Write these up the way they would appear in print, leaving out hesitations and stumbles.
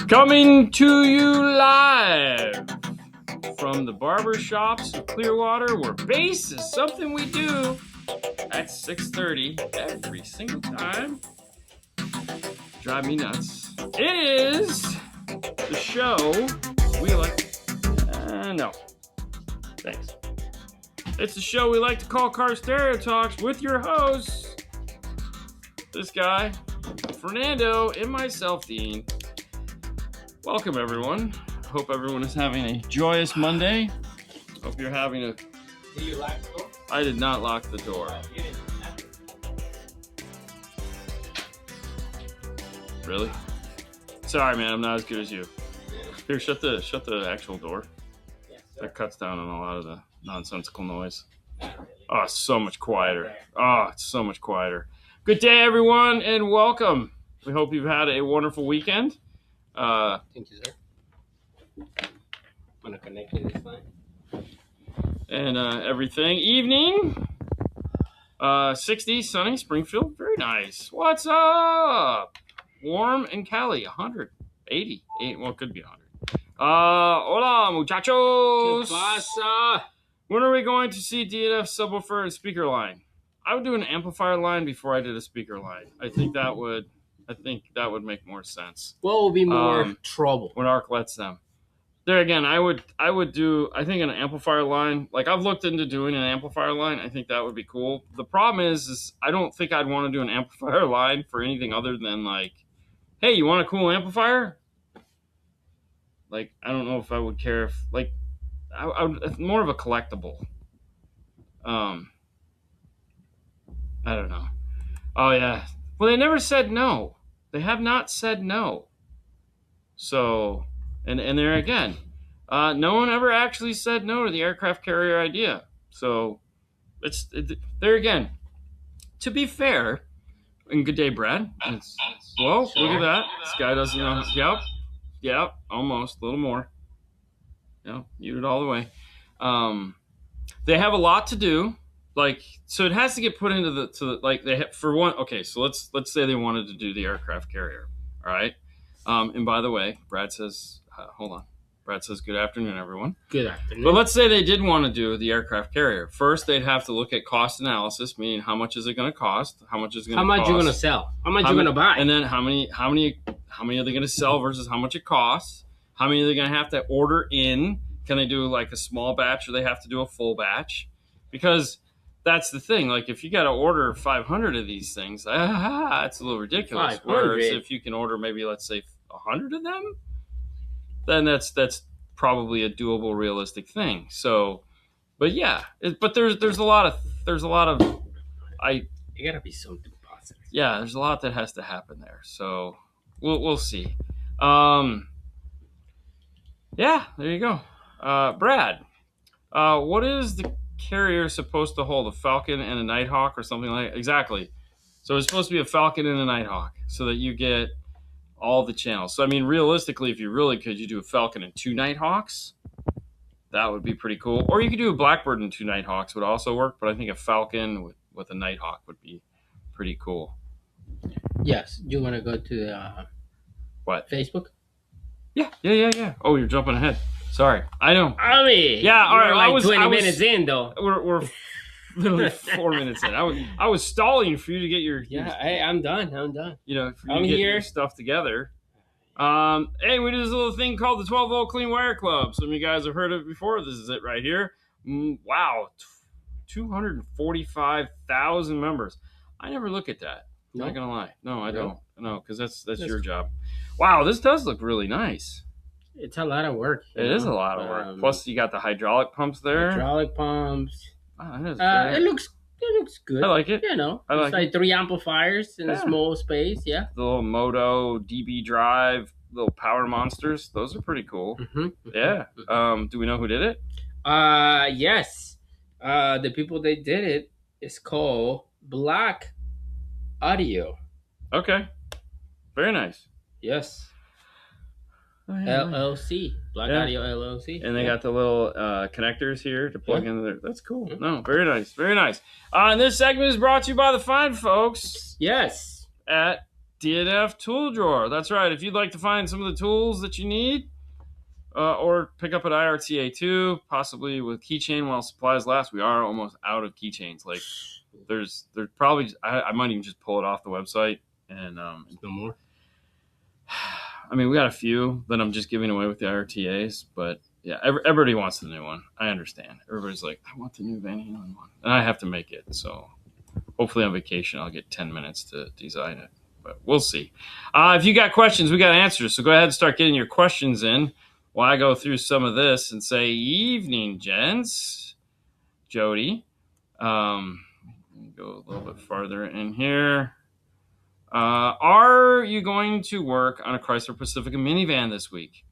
Coming to you live from the barber shops of Clearwater, where bass is something we do at 6:30 every single time. Drive me nuts. It is the show we like. No. Thanks. It's the show we like to call Car Stereo Talks with your hosts, this guy, Fernando, and myself, Dean. Welcome, everyone. Hope everyone is having a joyous Monday. Hope you're having a... Did you lock the door? I did not lock the door. You didn't. Really? Sorry, man. I'm not as good as you. Here, shut the actual door. Yeah, That cuts down on a lot of the nonsensical noise. Oh, it's so much quieter. Oh, it's so much quieter. Good day, everyone, and welcome. We hope you've had a wonderful weekend. Thank you, sir. Want to connect it this time? And everything. Evening. 60, sunny, Springfield. Very nice. What's up? Warm and Cali, 180. Well, it could be 100. Hola, muchachos. ¿Qué pasa? When are we going to see DNF subwoofer and speaker line? I would do an amplifier line before I did a speaker line. I think that would make more sense. What will be more trouble? When ARC lets them. There again, I think an amplifier line, like I've looked into doing an amplifier line. I think that would be cool. The problem is I don't think I'd want to do an amplifier line for anything other than like, hey, you want a cool amplifier? Like, I don't know if I would care if, like, I would, more of a collectible. I don't know. Oh, yeah. Well, they never said no. They have not said no. So, and there again, no one ever actually said no to the aircraft carrier idea. So, there again. To be fair, and good day, Brad. Well, look at that. This guy doesn't know. Yep, almost. A little more. Muted all the way. They have a lot to do. Like, so it has to get put into for one. Okay, so let's say they wanted to do the aircraft carrier. All right. And by the way, Brad says, hold on. Brad says, good afternoon, everyone. Good afternoon. But let's say they did want to do the aircraft carrier. First, they'd have to look at cost analysis, meaning how much is it going to cost? How much is it going to cost? How much you're going to sell? How much you're going to buy? And then how many are they going to sell versus how much it costs? How many are they going to have to order in? Can they do like a small batch or they have to do a full batch? Because that's the thing. Like if you got to order 500 of these things, it's a little ridiculous. Whereas if you can order maybe, let's say, 100 of them, then that's probably a doable, realistic thing. So, but yeah, but there's a lot of you gotta be something positive. Yeah, there's a lot that has to happen there. So we'll see. Yeah, there you go. Brad, what is the carrier supposed to hold? A Falcon and a Nighthawk or something like that? Exactly. So it's supposed to be a Falcon and a Nighthawk so that you get all the channels. So, I mean, realistically, if you really could, you do a Falcon and 2 Nighthawks. That would be pretty cool. Or you could do a Blackbird and 2 Nighthawks would also work, but I think a Falcon with a Nighthawk would be pretty cool. Yes. You want to go to what? Facebook? Yeah. Oh, you're jumping ahead. Sorry. I know. I mean, yeah, all right. Like 20 minutes in, though. We're literally 4 minutes in. I was stalling for you to get your... Hey, I'm done. For you to get your stuff together. Hey, we do this little thing called the 12-volt clean wire club. Some of you guys have heard of it before. This is it right here. Wow. 245,000 members. I never look at that. I'm not going to lie. No, I don't. No, because that's your job. Wow, this does look really nice. It's a lot of work. It is a lot of work. Plus, you got the hydraulic pumps there. Hydraulic pumps. Wow, that is it looks good. I like it. It's like 3 amplifiers in a small space. Yeah. The little Moto DB drive, little power monsters. Those are pretty cool. Mm-hmm. Yeah. Do we know who did it? Yes. The people that did it is called Black Audio. Okay. Very nice. Yes. LLC. Black Audio LLC. And they got the little connectors here to plug in there. That's cool. No, very nice. Very nice. And this segment is brought to you by the fine folks. Yes. At DNF tool drawer. That's right. If you'd like to find some of the tools that you need, or pick up at IRTA too, possibly with keychain while supplies last. We are almost out of keychains. Like there's probably I might even just pull it off the website and no more. I mean, we got a few that I'm just giving away with the IRTAs, but yeah, everybody wants the new one. I understand. Everybody's like, I want the new Van Halen one, and I have to make it. So hopefully on vacation I'll get 10 minutes to design it, but we'll see. If you got questions, we got answers. So go ahead and start getting your questions in while I go through some of this and say, evening, gents. Jody. Go a little bit farther in here. Are you going to work on a Chrysler Pacifica minivan this week?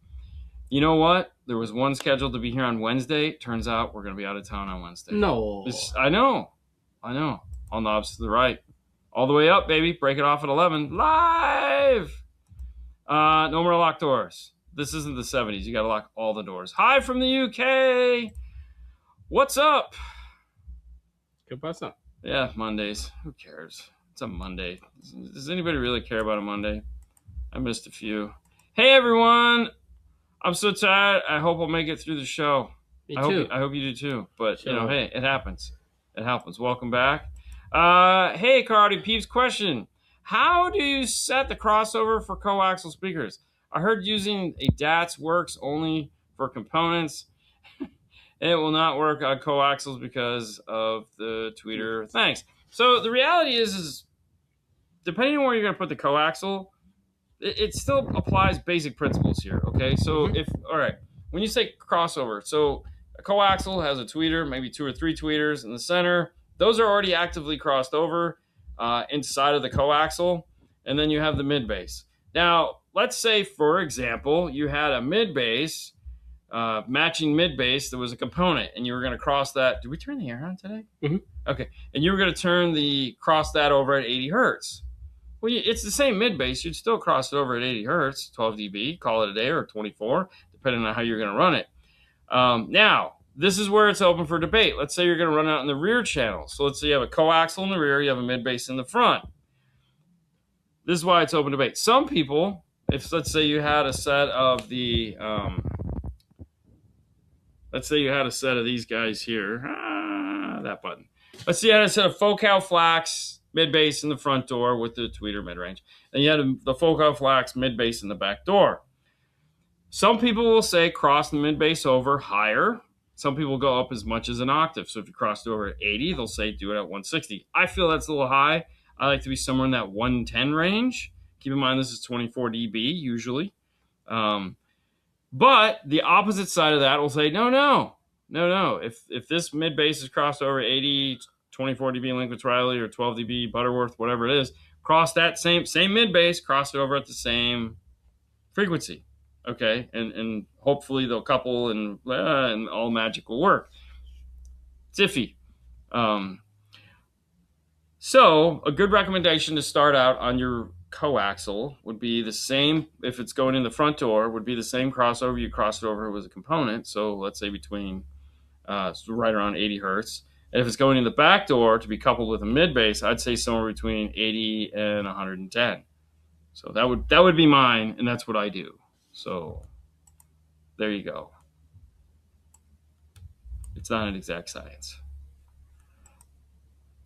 You know what? There was one scheduled to be here on Wednesday. Turns out we're going to be out of town on Wednesday. No. I know. All knobs to the right. All the way up, baby. Break it off at 11. Live! No more locked doors. This isn't the 70s. You got to lock all the doors. Hi from the UK. What's up? ¿Qué pasa? Yeah, Mondays. Who cares? It's a Monday. Does anybody really care about a Monday? I missed a few. Hey, everyone. I'm so tired. I hope I'll make it through the show. Me too. I hope you do too. But, Sure. Hey, it happens. It happens. Welcome back. Hey, Karate Peeps, question. How do you set the crossover for coaxial speakers? I heard using a DATS works only for components. It will not work on coaxials because of the tweeter. Thanks. So the reality is depending on where you're going to put the coaxial, it still applies basic principles here, okay? So when you say crossover, so a coaxial has a tweeter, maybe 2 or 3 tweeters in the center. Those are already actively crossed over inside of the coaxial, and then you have the mid bass. Now, let's say, for example, you had a mid bass, matching mid bass that was a component, and you were going to cross that. Did we turn the air on today? Mm-hmm. Okay, and you were going to cross that over at 80 hertz. Well, it's the same mid bass. You'd still cross it over at 80 hertz, 12 dB, call it a day, or 24, depending on how you're going to run it. Now, this is where it's open for debate. Let's say you're going to run out in the rear channel. So let's say you have a coaxial in the rear, you have a mid bass in the front. This is why it's open debate. Some people, if let's say you had a set of these guys here, that button. Let's say you had a set of Focal Flax mid bass in the front door with the tweeter mid range, and you had the Focal Flax mid bass in the back door. Some people will say cross the mid bass over higher. Some people go up as much as an octave. So if you crossed over at 80, they'll say do it at 160. I feel that's a little high. I like to be somewhere in that 110 range. Keep in mind this is 24 dB usually. But the opposite side of that will say no. If this mid bass is crossed over 80, 24 dB Linkwitz Riley or 12 dB Butterworth, whatever it is, cross that same mid bass, cross it over at the same frequency. Okay, and hopefully they'll couple and all magic will work. It's iffy. So a good recommendation to start out on your coaxial would be the same. If it's going in the front door, would be the same crossover you crossed it over with a component. So let's say between right around 80 hertz. And if it's going in the back door to be coupled with a mid bass, I'd say somewhere between 80 and 110. So that would be mine, and that's what I do. So there you go. It's not an exact science.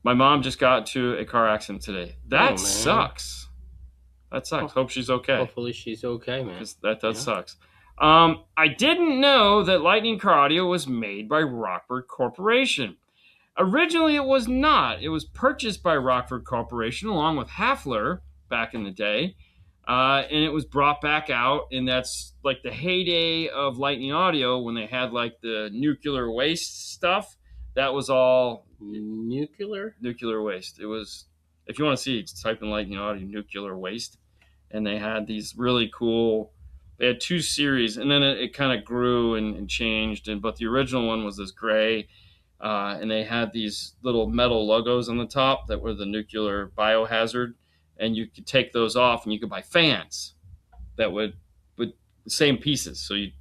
My mom just got into a car accident today. That sucks. That sucks. Hope she's okay. Hopefully she's okay, man. That sucks. I didn't know that Lightning Car Audio was made by Rockford Corporation. Originally, it was not. It was purchased by Rockford Corporation along with Hafler back in the day. And it was brought back out, and that's like the heyday of Lightning Audio when they had like the nuclear waste stuff. That was all nuclear waste. It was, if you want to see it, type in Lightning Audio nuclear waste, and they had these really cool. They had 2 series, and then it kind of grew and changed. But the original one was this gray, and they had these little metal logos on the top that were the nuclear biohazard. And you could take those off, and you could buy fans that would the same pieces. So you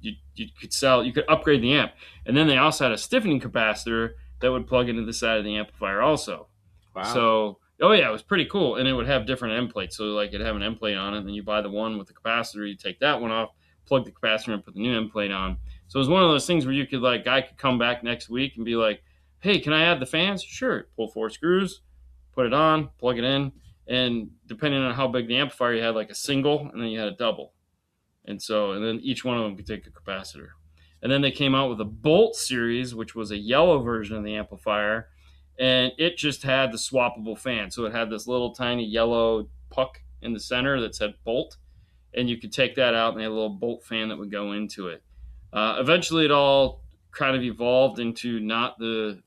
could upgrade the amp. And then they also had a stiffening capacitor that would plug into the side of the amplifier also. Wow. So Oh yeah, it was pretty cool, and it would have different end plates. So like it'd have an end plate on it, and then you buy the one with the capacitor, you take that one off, plug the capacitor, and put the new end plate on. So it was one of those things where you could guy could come back next week and be like, "Hey, can I add the fans?" Sure. Pull 4 screws, put it on, plug it in, and depending on how big the amplifier, you had like a single, and then you had a double, and then each one of them could take a capacitor. And then they came out with a Bolt series, which was a yellow version of the amplifier, and it just had the swappable fan. So it had this little tiny yellow puck in the center that said Bolt, and you could take that out and they had a little Bolt fan that would go into it. Eventually, it all kind of evolved into not the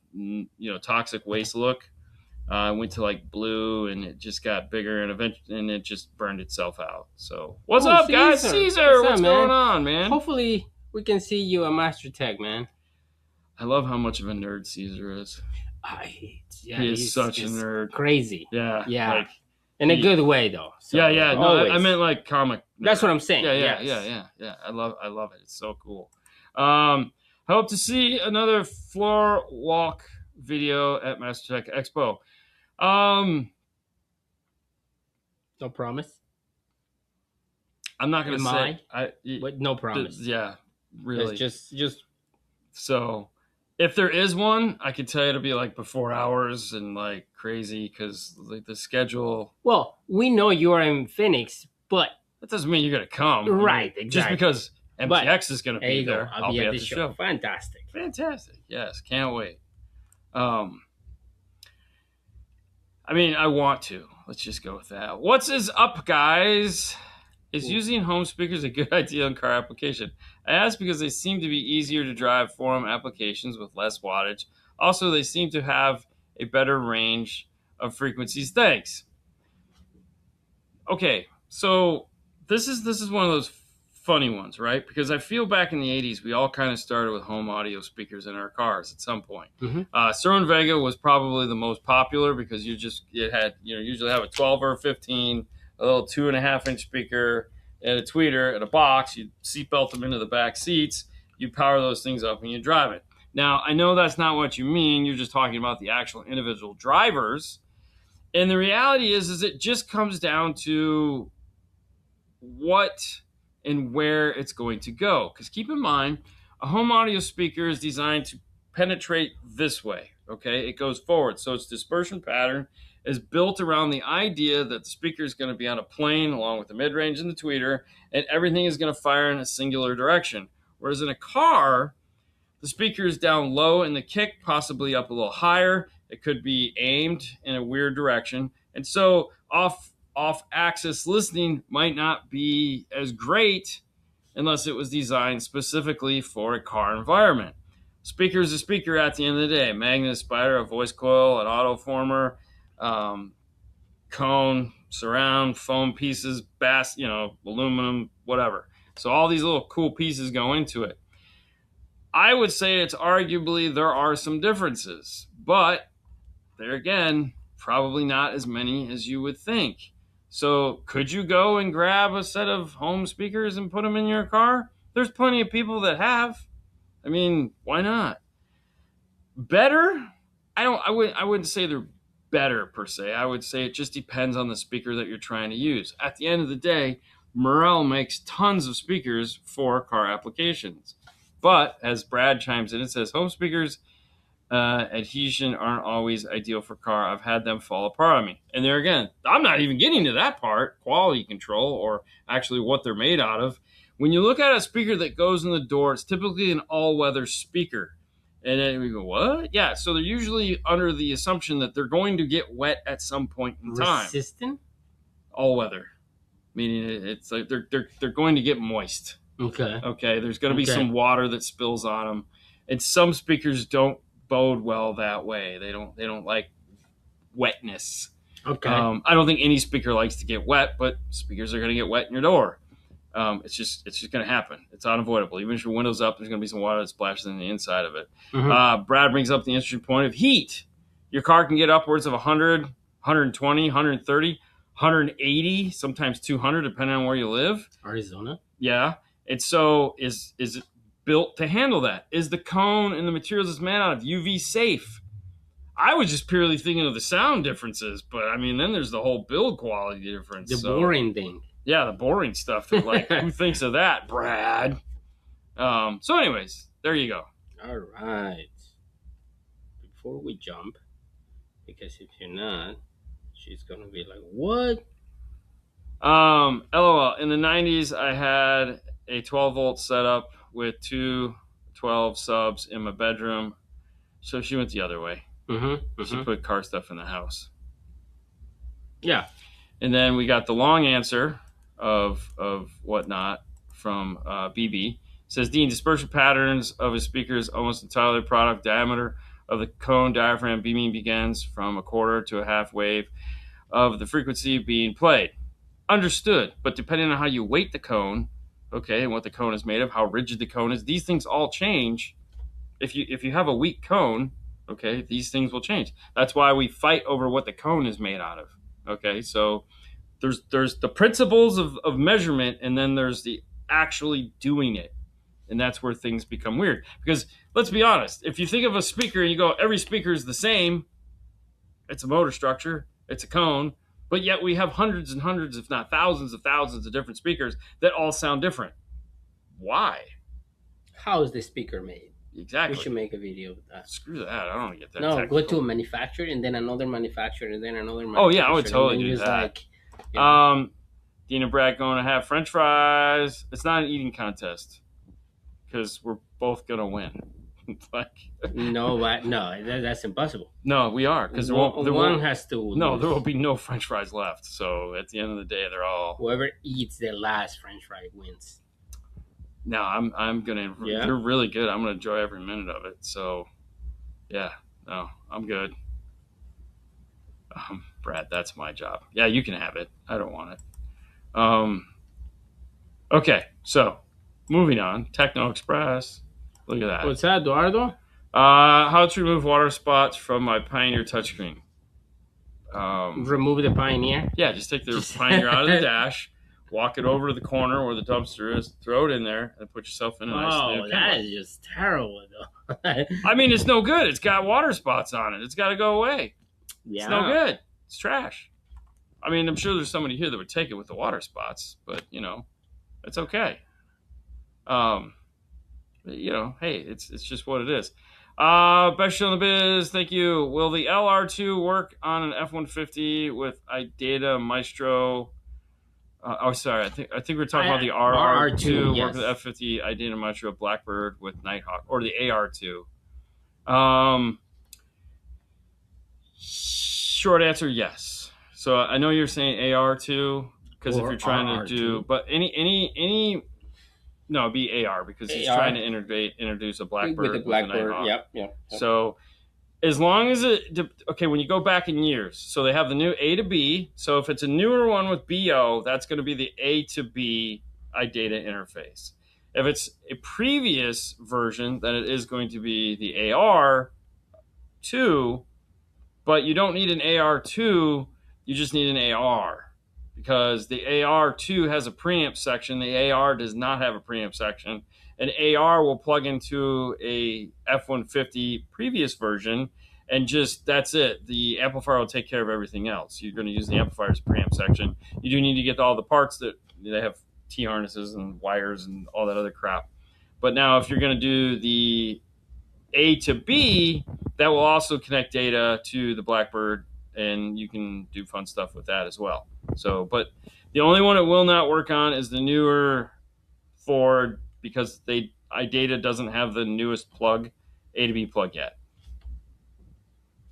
toxic waste look. Went to like blue, and it just got bigger, and eventually, and it just burned itself out. So, what's up, guys? Caesar, what's going on, man? Hopefully, we can see you at Master Tech, man. I love how much of a nerd Caesar is. He is such a nerd. Crazy. Yeah. Like, in a good way, though. So, yeah. No, I meant like comic nerd. That's what I'm saying. Yeah. I love it. It's so cool. I hope to see another floor walk video at Master Tech Expo. No promise. I'm not gonna say. No promise. Yeah, really. It's just. So, if there is one, I could tell you it'll be like before hours and like crazy because like the schedule. Well, we know you are in Phoenix, but that doesn't mean you're gonna come, right? Exactly. Just because MTX is gonna be there, I'll be at the show. Fantastic. Yes, can't wait. I mean, I want to. Let's just go with that. What's up, guys? Is using home speakers a good idea in car application? I ask because they seem to be easier to drive forum applications with less wattage. Also, they seem to have a better range of frequencies. Thanks. Okay, so this is one of those funny ones, right? Because I feel back in the 80s, we all kind of started with home audio speakers in our cars at some point. Mm-hmm. Sterling Vega was probably the most popular because you usually have a 12 or a 15, a little 2.5-inch speaker and a tweeter and a box. You seatbelt them into the back seats. You power those things up and you drive it. Now, I know that's not what you mean. You're just talking about the actual individual drivers. And the reality is it just comes down to what and where it's going to go. Because keep in mind, a home audio speaker is designed to penetrate this way, okay? It goes forward. So its dispersion pattern is built around the idea that the speaker is going to be on a plane along with the mid-range and the tweeter, and everything is going to fire in a singular direction. Whereas in a car, the speaker is down low and the kick possibly up a little higher. It could be aimed in a weird direction. And so off-axis listening might not be as great unless it was designed specifically for a car environment. Speaker is a speaker at the end of the day. Magnet, a spider, a voice coil, an autoformer, cone, surround, foam pieces, bass, aluminum, whatever. So all these little cool pieces go into it. I would say it's arguably there are some differences, but there again, probably not as many as you would think. So could you go and grab a set of home speakers and put them in your car? There's plenty of people that have. I mean, why not? Better? I wouldn't say they're better per se. I would say it just depends on the speaker that you're trying to use. At the end of the day, Morel makes tons of speakers for car applications. But as Brad chimes in, it says home speakers adhesion aren't always ideal for car. I've had them fall apart on me. And there again, I'm not even getting to that part, quality control, or actually what they're made out of. When you look at a speaker that goes in the door, it's typically an all-weather speaker. And then we go, what? Yeah, so they're usually under the assumption that they're going to get wet at some point in time. Resistant? All-weather, meaning it's like they're going to get moist. Okay, there's going to be some water that spills on them. And some speakers don't bode well that way. They don't like wetness. Okay. I don't think any speaker likes to get wet, but speakers are going to get wet in your door. It's just going to happen. It's unavoidable. Even if your window's up, there's going to be some water that splashes in the inside of it. Mm-hmm. Brad brings up the interesting point of heat. Your car can get upwards of 100, 120, 130, 180, sometimes 200, depending on where you live. Arizona. Yeah. And so is it built to handle that? Is the cone and the materials it's made out of UV safe? I was just purely thinking of the sound differences, but I mean, then there's the whole build quality difference. The boring thing. Yeah, the boring stuff. That, like, who thinks of that, Brad? So, anyways, there you go. All right. Before we jump, because if you're not, she's gonna be like, "What?" LOL. In the 90s, I had a 12-volt setup with two 12 subs in my bedroom. So she went the other way. She put car stuff in the house. Yeah. And then we got the long answer of whatnot from BB. It says, Dean, dispersion patterns of a speaker is almost entirely product diameter of the cone diaphragm. Beaming begins from a quarter to a half wave of the frequency being played. Understood. But depending on how you weight the cone, okay, and what the cone is made of, how rigid the cone is, these things all change. If you have a weak cone, okay, these things will change. That's why we fight over what the cone is made out of. Okay, so there's the principles of measurement, and then there's the actually doing it. And that's where things become weird. Because let's be honest, if you think of a speaker and you go, every speaker is the same, it's a motor structure, it's a cone, but yet we have hundreds and hundreds, if not thousands of different speakers that all sound different. Why? How is the speaker made? Exactly. We should make a video of that. Screw that. I don't want to get that. No, technical. go to a manufacturer and then another manufacturer and then another manufacturer. Oh, yeah, I would totally do that. Like, you know. Dean and Brad going to have French fries. It's not an eating contest because we're both going to win. Like, no, that's impossible. No, we are, because one has to lose. No, there will be no French fries left. So at the end of the day, they're all, whoever eats the last French fry wins. No, I'm gonna. Yeah. They're really good. I'm gonna enjoy every minute of it. So, yeah, no, I'm good. Brad, that's my job. Yeah, you can have it. I don't want it. Okay, so moving on. Techno Express. Look at that. What's that, Eduardo? How to remove water spots from my Pioneer touchscreen. Remove the Pioneer? Yeah, just take the Pioneer out of the dash, walk it over to the corner where the dumpster is, throw it in there, and put yourself in a nice new that is just terrible, though. I mean, it's no good. It's got water spots on it. It's got to go away. Yeah. It's no good. It's trash. I mean, I'm sure there's somebody here that would take it with the water spots, but, you know, it's okay. You know, hey, it's just what it is. Best show in the biz, thank you. Will the LR2 work on an F-150 with iData Maestro? Sorry, I think we're talking about the RR2 yes. work with the F-50 iData Maestro Blackbird with Nighthawk, or the AR2. Short answer, yes. So I know you're saying AR2 because if you're trying RR2. To do, but any. No, it'd be AR because he's trying to introduce a Blackbird with the Blackbird. Yep. So as long as when you go back in years, so they have the new A to B. So if it's a newer one with BO, that's going to be the A to B iData interface. If it's a previous version, then it is going to be the AR2, but you don't need an AR2, you just need an AR. Because the AR2 has a preamp section, the AR does not have a preamp section. An AR will plug into a F-150 previous version, and just that's it. The amplifier will take care of everything else. You're going to use the amplifier's preamp section. You do need to get all the parts that they have T-harnesses and wires and all that other crap. But now if you're going to do the A to B, that will also connect data to the Blackbird, and you can do fun stuff with that as well. So, but the only one it will not work on is the newer Ford because iData doesn't have the newest plug, A to B plug yet.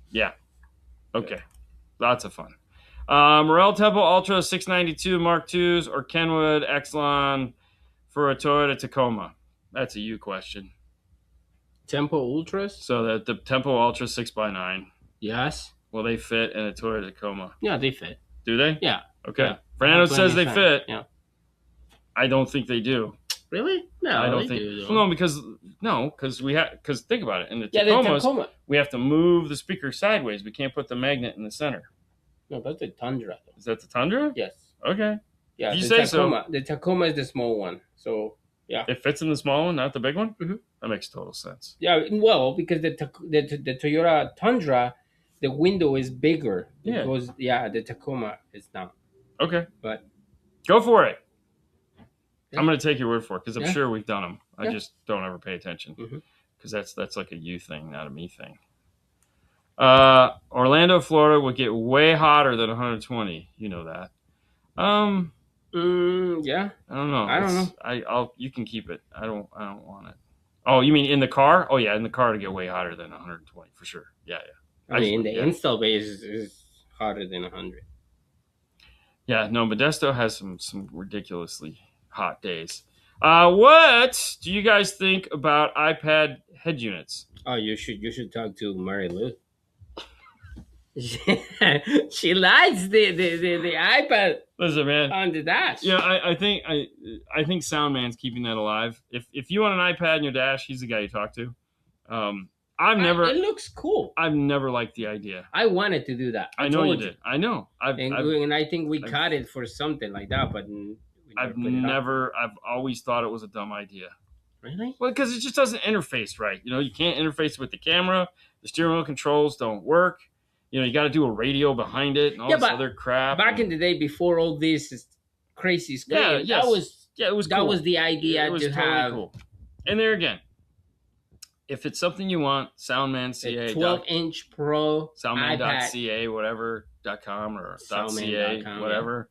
Yeah. Okay. Lots of fun. Morel Temple Ultra 692 Mark IIs or Kenwood Exelon for a Toyota Tacoma? That's a you question. Tempo Ultras? So the Tempo Ultra 6x9. Yes. Will they fit in a Toyota Tacoma? Yeah, they fit. Do they? Yeah. Okay. Yeah. Fernando says they fit. Yeah. I don't think they do. Really? No, I don't think. Do, well, because think about it. In the Tacomas, we have to move the speaker sideways. We can't put the magnet in the center. No, that's the Tundra. Though. Is that the Tundra? Yes. Okay. Yeah. If you say Tacoma, so. The Tacoma is the small one. So yeah. It fits in the small one, not the big one. Mm-hmm. That makes total sense. Yeah. Well, because the Toyota Tundra the window is bigger. Yeah. It goes, the Tacoma is not. Okay. But go for it. Yeah. I'm going to take your word for it because I'm Yeah. sure we've done them. I Yeah. just don't ever pay attention Mhm. because that's like a you thing, not a me thing. Orlando, Florida would get way hotter than 120. You know that. Yeah. I don't know. I don't know. I'll. You can keep it. I don't want it. Oh, you mean in the car? Oh yeah, in the car to get way hotter than 120 for sure. Yeah. I mean, the install base is hotter than 100. Yeah, no, Modesto has some ridiculously hot days. What do you guys think about iPad head units? Oh, you should talk to Mary Lou. She likes the iPad Listen, man. on the dash. Yeah, I think Soundman's keeping that alive. If you want an iPad in your dash, he's the guy you talk to. It looks cool. I've never liked the idea. I wanted to do that. I know you did. I know. And I think we cut it for something like that, but I've always thought it was a dumb idea. Really? Well, because it just doesn't interface right. You can't interface with the camera. The steering wheel controls don't work. You got to do a radio behind it and all this other crap. Back in the day, before all this crazy screen, it was cool. That was the idea to have. Cool. And there again, if it's something you want, Soundman CA, 12-inch Pro, Soundman.ca, whatever.com or .ca, whatever.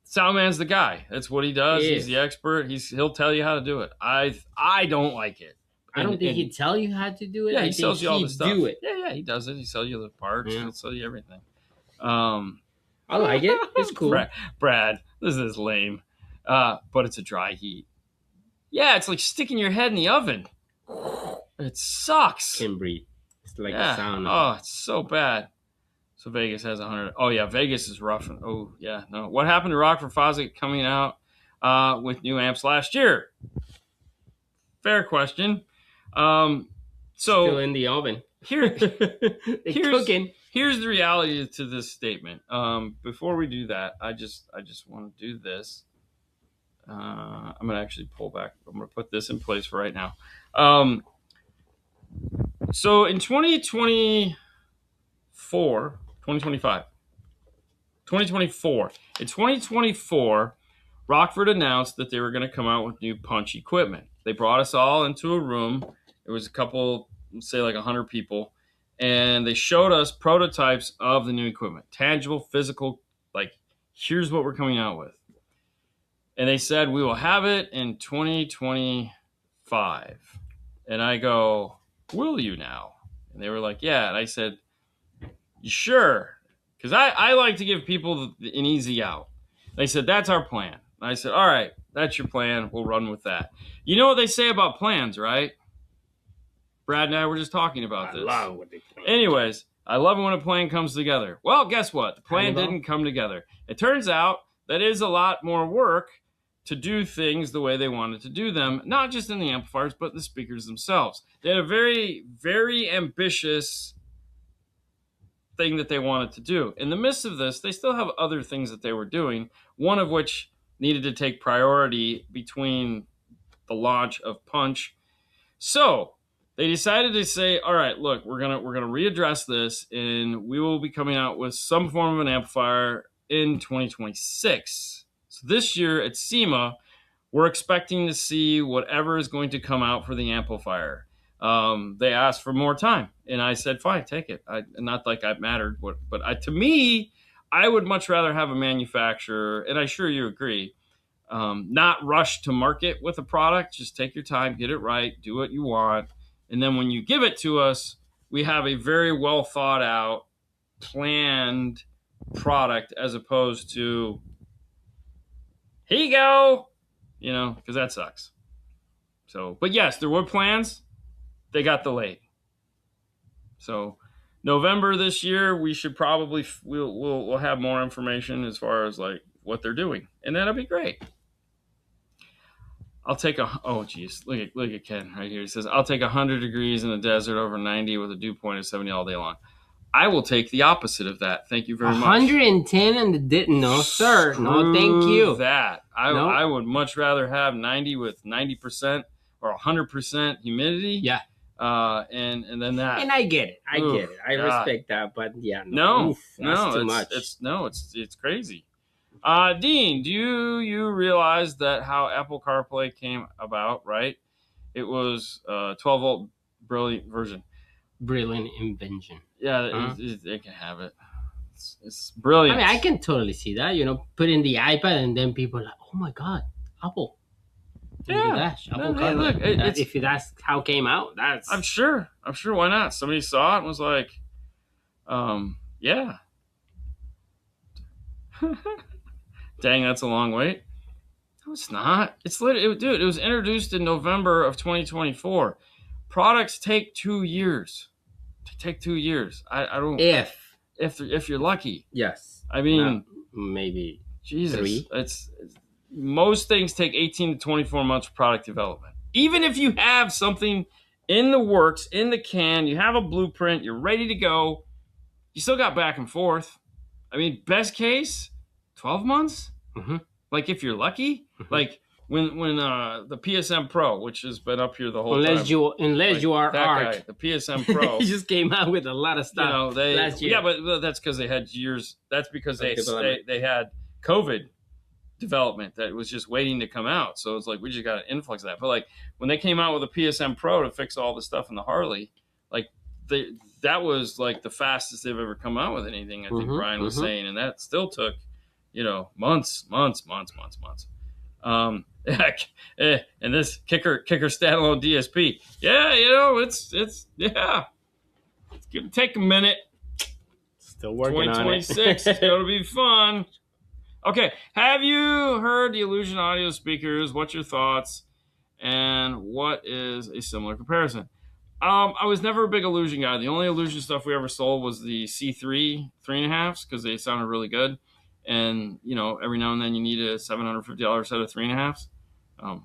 Soundman's the guy. That's what he does. He's the expert. He'll tell you how to do it. I don't like it. I don't think he'd tell you how to do it. Yeah, he sells you all the stuff. Do it. Yeah, he does it. He sells you the parts. Yeah. He'll sell you everything. I like it. It's cool. Brad, this is lame. But it's a dry heat. Yeah, it's like sticking your head in the oven. It sucks. Can breathe. It's like a sauna. Oh, it's so bad. So Vegas has 100. Oh yeah, Vegas is rough. Oh yeah, no. What happened to Rockford Fosgate coming out with new amps last year? Fair question. Still in the oven. Here's cooking. Here's the reality to this statement. Before we do that, I just want to do this. I'm gonna actually pull back. I'm gonna put this in place for right now. So in 2024, in 2024, Rockford announced that they were going to come out with new punch equipment. They brought us all into a room. It was a couple, say like 100 people, and they showed us prototypes of the new equipment, tangible, physical, like here's what we're coming out with. And they said, we will have it in 2025. And I go, will you now? And they were like, yeah. And I said, you sure? Because I like to give people an easy out. They said, that's our plan. And I said, all right, that's your plan. We'll run with that. You know what they say about plans, right? Brad and I were just talking about this. I love what they plan. Anyways, I love it when a plan comes together. Well, guess what? The plan didn't come together. It turns out that is a lot more work to do things the way they wanted to do them, not just in the amplifiers, but the speakers themselves. They had a very, very ambitious thing that they wanted to do. In the midst of this, they still have other things that they were doing, one of which needed to take priority between the launch of Punch. So they decided to say, all right, look, we're gonna readdress this, and we will be coming out with some form of an amplifier in 2026. So this year at SEMA, we're expecting to see whatever is going to come out for the amplifier. They asked for more time, and I said, fine, take it. Not like I mattered, but to me, I would much rather have a manufacturer, and I'm sure you agree, not rush to market with a product. Just take your time, get it right, do what you want. And then when you give it to us, we have a very well thought out, planned product as opposed to, here you go, because that sucks. So, but yes, there were plans. They got delayed. So November this year, we should probably, we'll have more information as far as like what they're doing. And that'll be great. I'll take look at Ken right here. He says, I'll take 100 degrees in the desert over 90 with a dew point of 70 all day long. I will take the opposite of that. Thank you very much. 110 and the didn't. No, sir. No, thank you. I would much rather have 90 with 90% or 100% humidity. Yeah. And then that. And I get it. I Oof, get it. I God. respect that, but yeah, no, No, oof, that's too much. it's crazy. Dean, do you realize that how Apple CarPlay came about? Right, it was 12-volt brilliant version. Brilliant invention. Yeah, Huh? they can have it. It's brilliant. I mean, I can totally see that. Put in the iPad, and then people are like, "Oh my God, Apple!" Oh my Yeah. gosh, Apple No, hey, look, CarPlay. it's. If that's how it came out, that's I'm sure. I'm sure. Why not? Somebody saw it and was like, yeah. Dang, that's a long wait. No, it's not. Dude. It was introduced in November of 2024. Products take 2 years. They take 2 years. I don't. If you're lucky. yes, I mean, not maybe Jesus, 3. it's most things take 18 to 24 months for product development. Even if you have something in the works, in the can, you have a blueprint, you're ready to go, you still got back and forth. I mean, best case, 12 months. Mm-hmm. Like if you're lucky, like when the PSM Pro, which has been up here the whole Unless time. unless you are that Art, guy, the PSM Pro. he just came out with a lot of stuff. Last year. Yeah, but that's because they had years. That's because Of development. they had COVID development that was just waiting to come out. So it's like we just got an influx of that. But like when they came out with a PSM Pro to fix all the stuff in the Harley, like that was like the fastest they've ever come out with anything. I think Brian was saying, and that still took, months. And this kicker standalone DSP, yeah, it's gonna take a minute. Still working on it. 2026 is gonna be fun. Okay, have you heard the Illusion audio speakers? What's your thoughts? And what is a similar comparison? I was never a big Illusion guy. The only Illusion stuff we ever sold was the C3 3.5s because they sounded really good. And, every now and then you need a $750 set of 3.5s,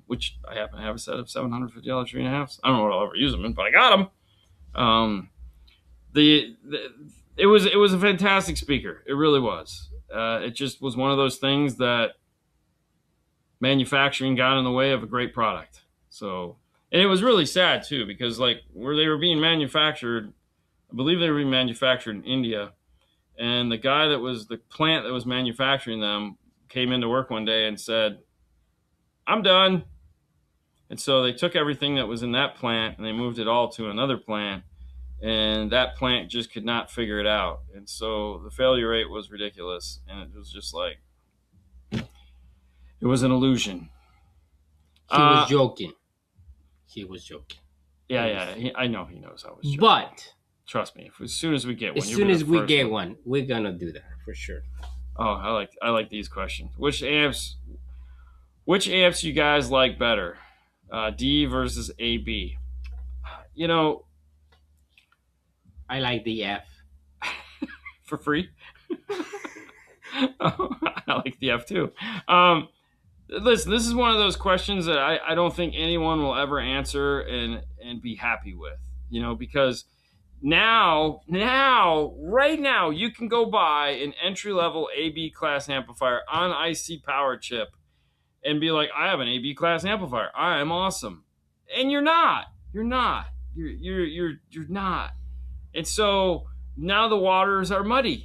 which I happen to have a set of $750 3.5s. I don't know what I'll ever use them in, but I got them. It was a fantastic speaker. It really was. It just was one of those things that manufacturing got in the way of a great product. So, and it was really sad too, because like where they were being manufactured, I believe they were being manufactured in India, and the guy that was the plant that was manufacturing them came into work one day and said, "I'm done." And so they took everything that was in that plant and they moved it all to another plant, and that plant just could not figure it out. And so the failure rate was ridiculous, and it was just like it was an illusion. He was joking. Yeah. I know he knows I was joking. But trust me, as soon as we get one, we're gonna do that for sure. Oh, I like these questions. Which amps you guys like better? D versus AB. I like the F. For free. I like the F too. Listen, this is one of those questions that I don't think anyone will ever answer and be happy with, because right now, you can go buy an entry-level AB class amplifier on IC power chip and be like, I have an AB class amplifier. I am awesome. And you're not. You're not. You're not. And so now the waters are muddy.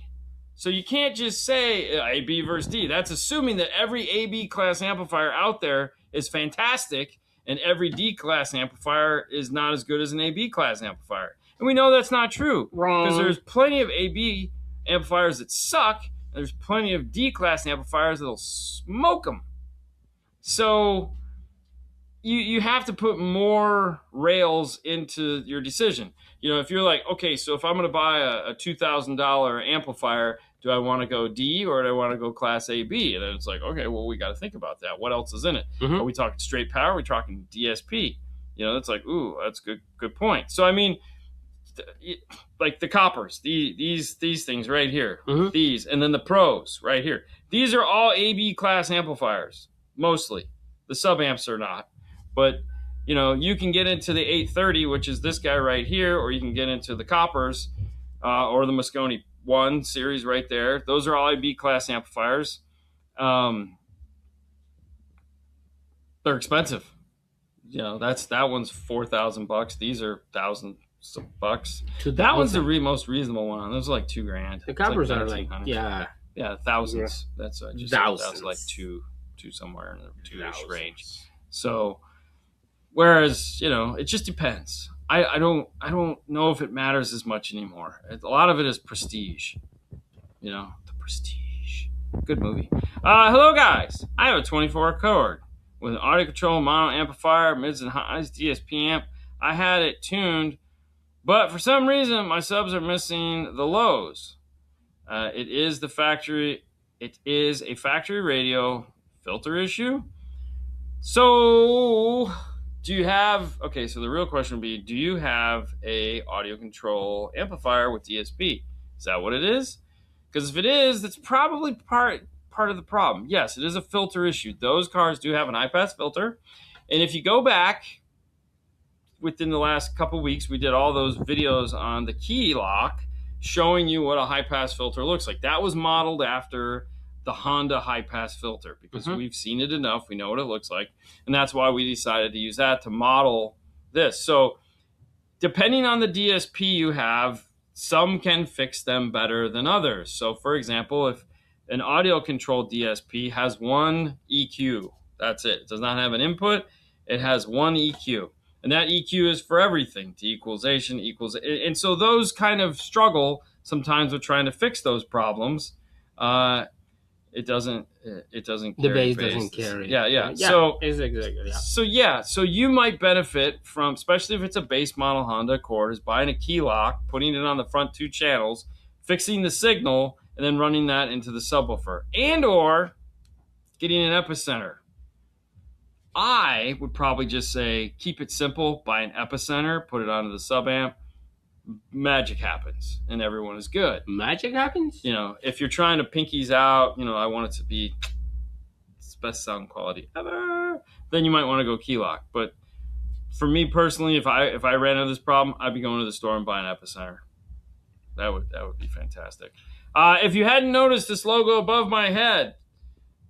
So you can't just say AB versus D. That's assuming that every AB class amplifier out there is fantastic and every D class amplifier is not as good as an AB class amplifier. And we know that's not true. Wrong. Because there's plenty of AB amplifiers that suck, and there's plenty of D class amplifiers that'll smoke them. So you have to put more rails into your decision. If you're like, okay, so if I'm going to buy a $2,000 amplifier, do I want to go D or do I want to go class AB? And then it's like, okay, well, we got to think about that. What else is in it? Mm-hmm. Are we talking straight power? Are we talking DSP? It's like, ooh, that's good point. So, I mean, like the coppers, these things right here, mm-hmm. these, and then the pros right here. These are all AB class amplifiers, mostly. The sub-amps are not. But, you can get into the 830, which is this guy right here, or you can get into the coppers or the Moscone 1 series right there. Those are all AB class amplifiers. They're expensive. that one's $4,000. These are thousands of bucks. 2,000. That one's the most reasonable one. Those are like $2,000. The covers like are like, yeah, thousands. That's just thousands. that's like two somewhere in the two-ish range. Thousands. So, whereas it just depends. I don't know if it matters as much anymore. A lot of it is prestige. The prestige. Good movie. Hello guys. I have a 24 cord with an audio control mono amplifier, mids and highs, DSP amp. I had it tuned, but for some reason my subs are missing the lows. It is a factory radio filter issue. So do you have, so the real question would be, do you have a audio control amplifier with DSP? Is that what it is? Because if it is, that's probably part of the problem. Yes, it is a filter issue. Those cars do have an high-pass filter. And if you go back within the last couple weeks, we did all those videos on the key lock showing you what a high-pass filter looks like. That was modeled after the Honda high-pass filter because we've seen it enough. We know what it looks like. And that's why we decided to use that to model this. So depending on the DSP you have, some can fix them better than others. So for example, if an audio-controlled DSP has one EQ, that's it. It does not have an input. It has one EQ. And that EQ is for everything, de-equalization, and so those kind of struggle sometimes with trying to fix those problems. It doesn't carry the bass doesn't carry. Yeah. So exactly. Yeah. So you might benefit from, especially if it's a base model Honda Accord, is buying a key lock, putting it on the front two channels, fixing the signal, and then running that into the subwoofer, and or getting an epicenter. I would probably just say keep it simple, buy an epicenter, put it onto the sub amp. Magic happens and everyone is good. Magic happens? If you're trying to pinkies out, I want it to be its best sound quality ever, then you might want to go key lock. But for me personally, if I ran into this problem, I'd be going to the store and buying an epicenter. That would be fantastic. If you hadn't noticed this logo above my head,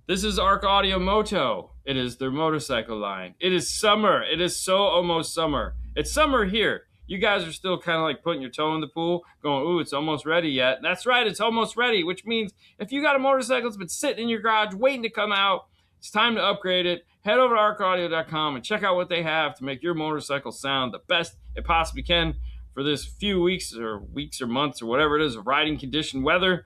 this is Arc Audio Moto. It is their motorcycle line. It is summer. It is so almost summer. It's summer here. You guys are still kind of like putting your toe in the pool, going, ooh, it's almost ready yet. And that's right, it's almost ready, which means if you got a motorcycle that's been sitting in your garage waiting to come out, it's time to upgrade it. Head over to arcaudio.com and check out what they have to make your motorcycle sound the best it possibly can for this few weeks or months or whatever it is of riding condition weather.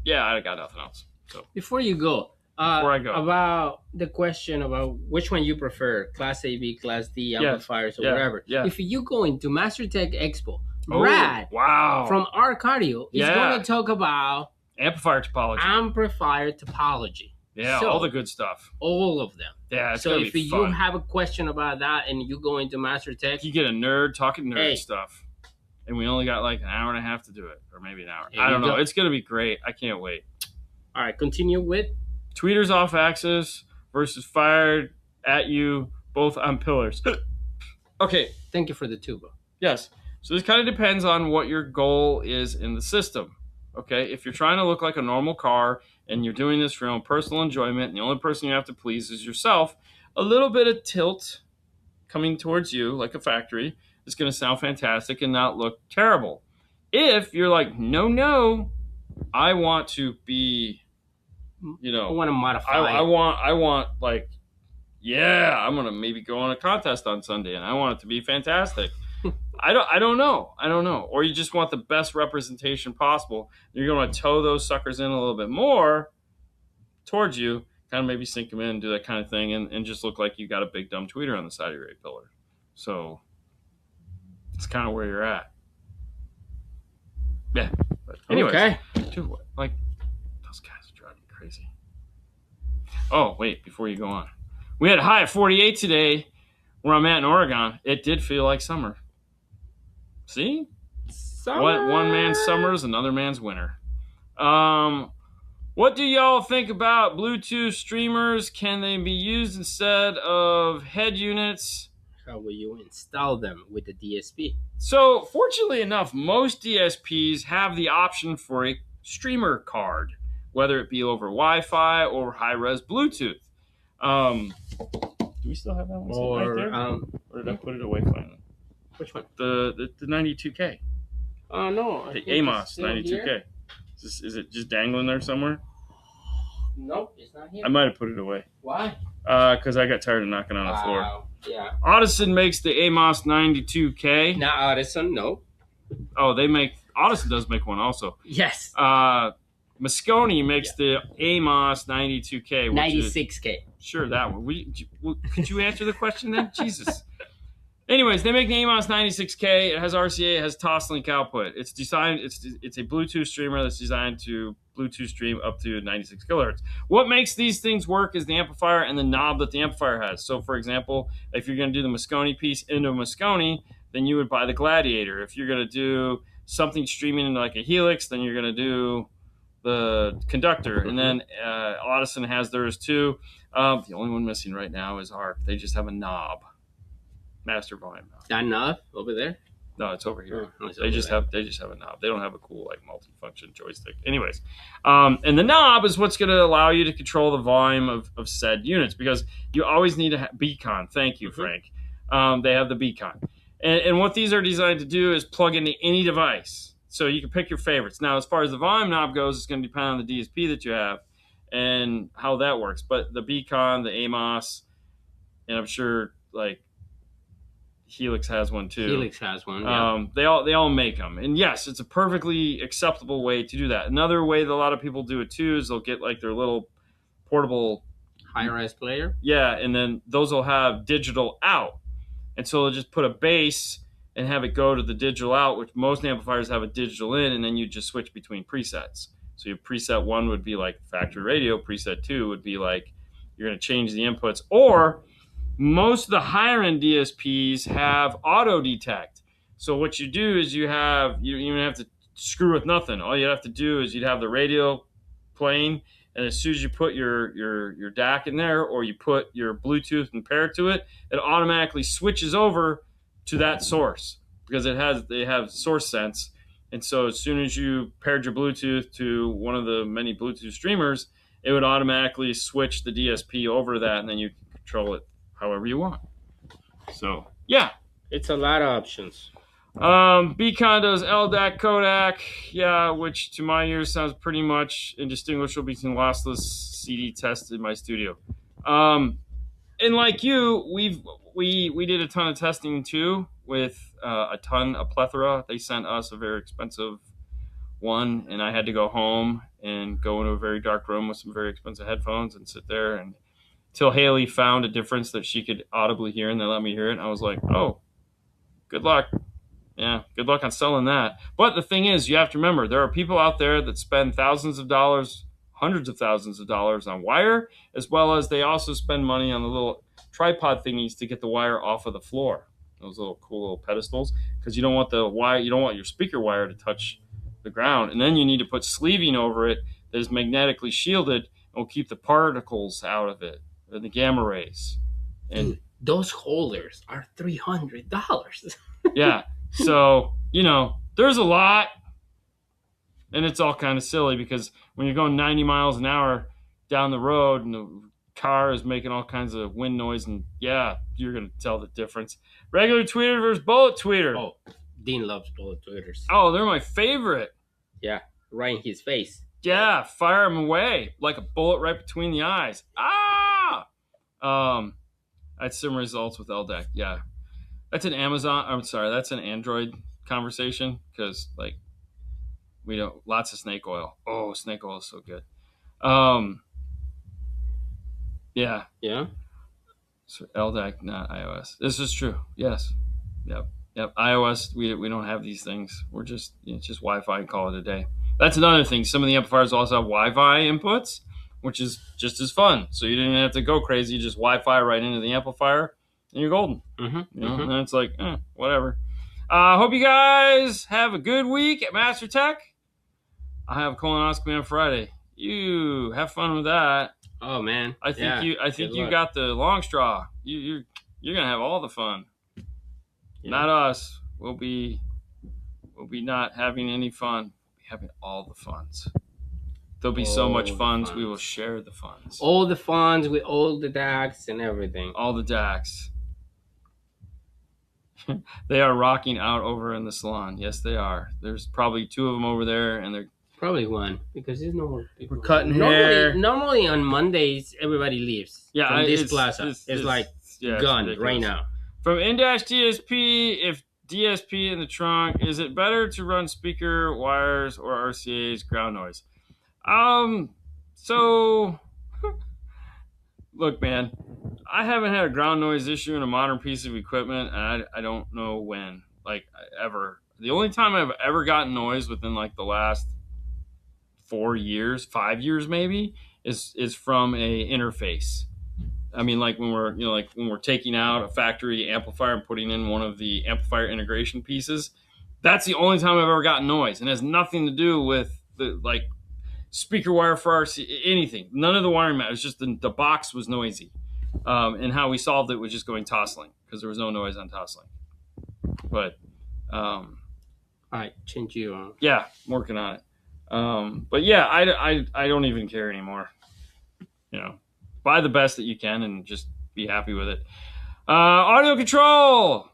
Yeah, I got nothing else. So before I go, about the question about which one you prefer, Class A, B, Class D amplifiers or whatever. Yeah. If you go into MasterTech Expo, Brad from Arc Audio is going to talk about amplifier topology. Yeah, so, all the good stuff. All of them. Yeah, it's so gonna if be you fun. have a question about that and you go into MasterTech, you get a nerd talking nerd stuff. And we only got like an hour and a half to do it, or maybe an hour. I don't know. It's going to be great. I can't wait. All right, continue with tweeters off axis versus fired at you, both on pillars. Okay. Thank you for the tuba. Yes. So this kind of depends on what your goal is in the system. Okay. If you're trying to look like a normal car and you're doing this for your own personal enjoyment, and the only person you have to please is yourself, a little bit of tilt coming towards you like a factory is going to sound fantastic and not look terrible. If you're like, no, I want to be, I want to modify. I want like, I'm going to maybe go on a contest on Sunday and I want it to be fantastic. I don't know. Or you just want the best representation possible. You're going to tow those suckers in a little bit more towards you, kind of maybe sink them in and do that kind of thing and just look like you got a big dumb tweeter on the side of your A-pillar. So it's kind of where you're at. Yeah. But anyways, okay. Dude, like, those guys are driving me crazy. Oh, wait, before you go on. We had a high of 48 today where I'm at in Oregon. It did feel like summer. See? Summer. What one man's summer is another man's winter. What do y'all think about Bluetooth streamers? Can they be used instead of head units? How will you install them with the DSP? So, fortunately enough, most DSPs have the option for a streamer card, whether it be over Wi-Fi or high-res Bluetooth. Do we still have that one sitting right there? Or did I put it away finally? Which one? The 92K. Oh no, the Amos 92K. Is it just dangling there somewhere? Nope, it's not here. I might have put it away. Why? Because I got tired of knocking on the floor. Yeah. Audison makes the Amos 92K. Not Audison, no. Oh, Audison does make one also. Yes. Moscone makes the Amos 92K. 96K. Sure, that one. Could you answer the question then? Jesus. Anyways, they make the Amos 96K. It has RCA. It has Toslink output. It's designed. It's a Bluetooth streamer that's designed to Bluetooth stream up to 96 kilohertz. What makes these things work is the amplifier and the knob that the amplifier has. So, for example, if you're going to do the Moscone piece into a Moscone, then you would buy the Gladiator. If you're going to do something streaming into like a Helix, then you're going to do the Conductor. And then Audison has theirs too. The only one missing right now is ARC. They just have a knob. Master volume knob. That knob over there? No, it's over here. Oh, they just have a knob. They don't have a cool like multi-function joystick. Anyways, and the knob is what's going to allow you to control the volume of said units, because you always need a beacon. Thank you, Frank. They have the beacon, and what these are designed to do is plug into any device. So you can pick your favorites. Now, as far as the volume knob goes, it's going to depend on the DSP that you have and how that works. But the beacon, the Amos, and I'm sure like Helix has one too. Helix has one. Yeah. They all make them, and yes, it's a perfectly acceptable way to do that. Another way that a lot of people do it too is they'll get like their little portable high-res player. Yeah, and then those will have digital out, and so they'll just put a bass and have it go to the digital out, which most amplifiers have a digital in, and then you just switch between presets. So your preset 1 would be like factory radio. Preset 2 would be like you're going to change the inputs, or most of the higher end DSPs have auto detect. So what you do is you even have to screw with nothing. All you have to do is you'd have the radio playing, and as soon as you put your DAC in there, or you put your Bluetooth and pair it to it, it automatically switches over to that source, because they have source sense. And so as soon as you paired your Bluetooth to one of the many Bluetooth streamers, it would automatically switch the DSP over to that, and then you can control it however you want. So, yeah. It's a lot of options. Beacon does LDAC, Kodak, yeah, which to my ears sounds pretty much indistinguishable between lossless CD test in my studio. And like you, we did a ton of testing too with a plethora. They sent us a very expensive one, and I had to go home and go into a very dark room with some very expensive headphones and sit there and till Haley found a difference that she could audibly hear, and they let me hear it. And I was like, oh, good luck. Yeah, good luck on selling that. But the thing is, you have to remember, there are people out there that spend thousands of dollars, hundreds of thousands of dollars on wire, as well as they also spend money on the little tripod thingies to get the wire off of the floor. Those little cool little pedestals, because you don't want the wire, you don't want your speaker wire to touch the ground. And then you need to put sleeving over it that is magnetically shielded and will keep the particles out of it, the gamma rays. And dude, those holders are $300. Yeah. So, there's a lot, and it's all kind of silly, because when you're going 90 miles an hour down the road and the car is making all kinds of wind noise, and yeah, you're going to tell the difference. Regular tweeter versus bullet tweeter. Oh, Dean loves bullet tweeters. Oh, they're my favorite. Yeah, right in his face. Yeah, fire them away like a bullet right between the eyes. Ah! I had some results with LDAC. Yeah, that's an that's an Android conversation, because like we don't lots of snake oil. Oh, snake oil is so good. Yeah. So LDAC, not iOS. This is true. Yes. Yep. iOS, we don't have these things. We're just it's just Wi-Fi and call it a day. That's another thing. Some of the amplifiers also have Wi-Fi inputs, which is just as fun. So you didn't have to go crazy. You just Wi-Fi right into the amplifier, and you're golden. And it's like, whatever. Hope you guys have a good week at Master Tech. I have a colonoscopy on Friday. You have fun with that. Oh man, I think you got the long straw. You're gonna have all the fun. Yeah. Not us. We'll be not having any fun. We'll be having all the funs. There'll be so much All the funds. We will funds. share the funds. All the funds with all the DAX and everything. All the DAX. They are rocking out over in the salon. Yes, they are. There's probably 2 of them over there, and they're Probably one because there's no more people. We're cutting hair. Normally on Mondays everybody leaves. Yeah, from this plaza. It's like gone ridiculous. right now. From In-DSP, if DSP in the trunk, is it better to run speaker wires or RCA's ground noise? So look, man, I haven't had a ground noise issue in a modern piece of equipment, and I don't know when, like, ever. The only time I've ever gotten noise within like the last 4 years, 5 years maybe, is from a interface. I mean, like when we're taking out a factory amplifier and putting in one of the amplifier integration pieces. That's the only time I've ever gotten noise, and it has nothing to do with the like speaker wire for RC anything. None of the wiring matters. Just the box was noisy, and how we solved it was just going Toslink because there was no noise on Toslink. But all right, change you on. Yeah, I'm working on it. But yeah, I don't even care anymore. You know, buy the best that you can and just be happy with it. Audio control.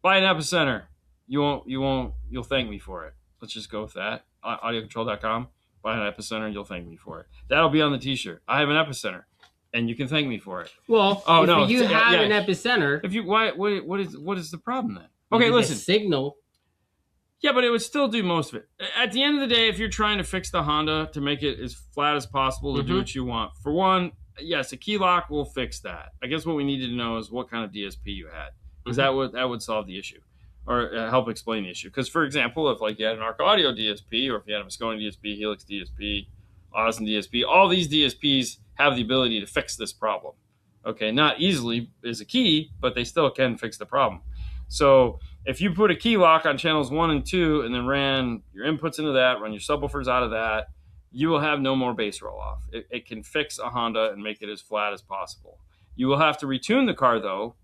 Buy an Epicenter. You'll thank me for it. Let's just go with that. Audiocontrol.com. Buy an Epicenter and you'll thank me for it. That'll be on the t-shirt. I have an Epicenter and you can thank me for it. Well, if you have an Epicenter, if you what is the problem then? Okay, listen. Signal. Yeah, but it would still do most of it. At the end of the day, if you're trying to fix the Honda to make it as flat as possible to do what you want, for one, yes, a key lock will fix that. I guess what we needed to know is what kind of DSP you had, because that would solve the issue or help explain the issue. Because, for example, if like you had an Arc Audio DSP or if you had a Moscone DSP, Helix DSP, Audison DSP, all these DSPs have the ability to fix this problem. Okay, not easily as a key, but they still can fix the problem. So if you put a key lock on channels 1 and 2 and then ran your inputs into that, run your subwoofers out of that, you will have no more bass roll off. It can fix a Honda and make it as flat as possible. You will have to retune the car though,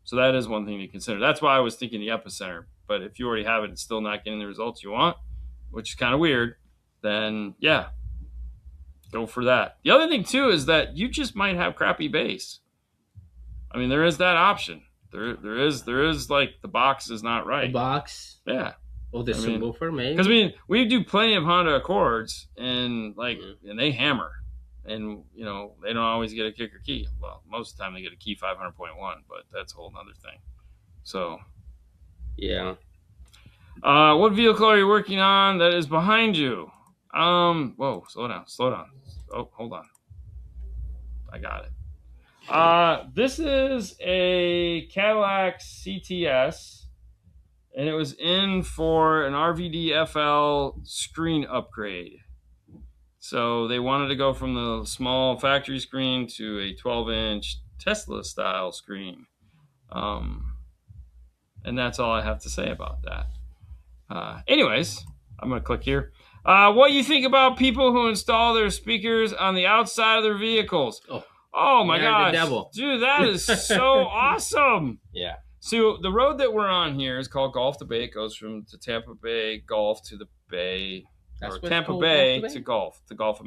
so that is one thing to consider. That's why I was thinking the Epicenter. But if you already have it and still not getting the results you want, which is kind of weird, then yeah, go for that. The other thing too is that you just might have crappy bass. I mean, there is that option. There is like the box is not right. The box? Yeah. Oh, the subwoofer, maybe? Because I mean, we do plenty of Honda Accords and like and they hammer. And you know, they don't always get a kicker key. Well, most of the time they get a key 500.1, but that's a whole other thing. So yeah. What vehicle are you working on that is behind you? Whoa, slow down. Oh, hold on. I got it. This is a Cadillac CTS, and it was in for an RVD FL screen upgrade. So they wanted to go from the small factory screen to a 12-inch Tesla-style screen. And that's all I have to say about that. Anyways, I'm going to click here. What do you think about people who install their speakers on the outside of their vehicles? Oh my gosh, dude, that is so awesome. Yeah. So the road that we're on here is called Gulf to Bay. It goes from the Tampa Bay Gulf to the Bay, or Tampa Bay to Gulf, the Gulf of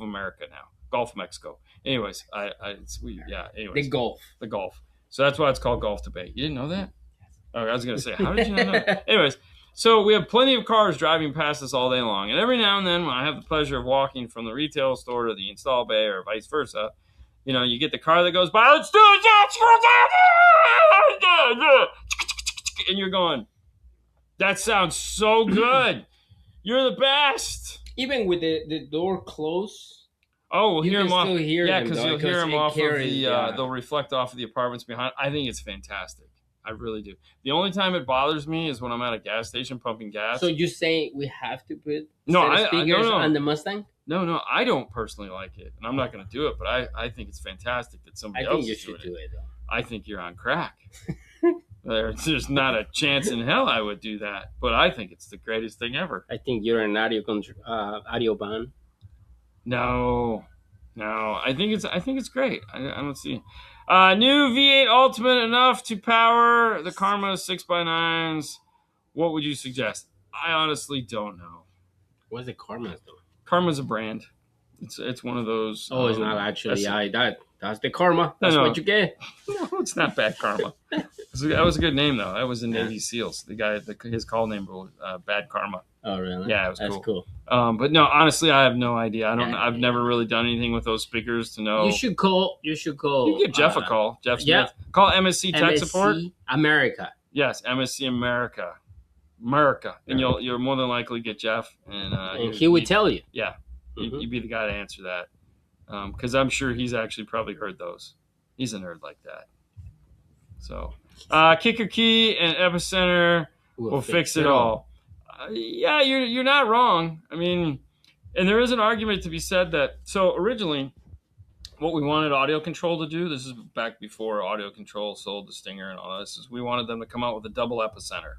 America now, Gulf of Mexico. Anyways, anyways, the Gulf. So that's why it's called Gulf to Bay. You didn't know that? Oh, I was gonna say, how did you not know that? Anyways, so we have plenty of cars driving past us all day long, and every now and then, when I have the pleasure of walking from the retail store to the install bay or vice versa. You know, you get the car that goes by, let's do it, and you're going, that sounds so good. You're the best. Even with the door closed. Oh, we'll hear them off. Yeah, because you'll hear them off of the, they'll reflect off of the apartments behind. I think it's fantastic. I really do. The only time it bothers me is when I'm at a gas station pumping gas. So you're saying we have to put speakers on the Mustang? No, I don't personally like it, and I'm not going to do it. But I think it's fantastic that somebody else is doing it. I think you should do it, though. I think you're on crack. There's not a chance in hell I would do that, but I think it's the greatest thing ever. I think you're an audio ban. No, I think it's great. I don't see. New V8 Ultimate enough to power the Karma 6x9s. What would you suggest? I honestly don't know. What's the Karma though? Karma's a brand. It's one of those. Oh, it's not actually that's that's the karma. That's what you get. No, it's not bad karma. That was a good name though. That was in Navy SEALs. The guy, his call name was Bad Karma. Oh, really? Yeah, it was That's cool. But no, honestly, I have no idea. I've never really done anything with those speakers to know. You should call. You give Jeff a call. Jeff Smith. Yeah. Call MSC Tech Support. America. Yes, MSC America. And you'll more than likely get Jeff, and he would tell you. Yeah, you'd be the guy to answer that, because I'm sure he's actually probably heard those. He's a nerd like that. So, Kicker Key and Epicenter will fix it all. Yeah, you're not wrong. I mean, and there is an argument to be said that, so originally what we wanted Audio Control to do, this is back before Audio Control sold the Stinger and all this, is we wanted them to come out with a double epicenter.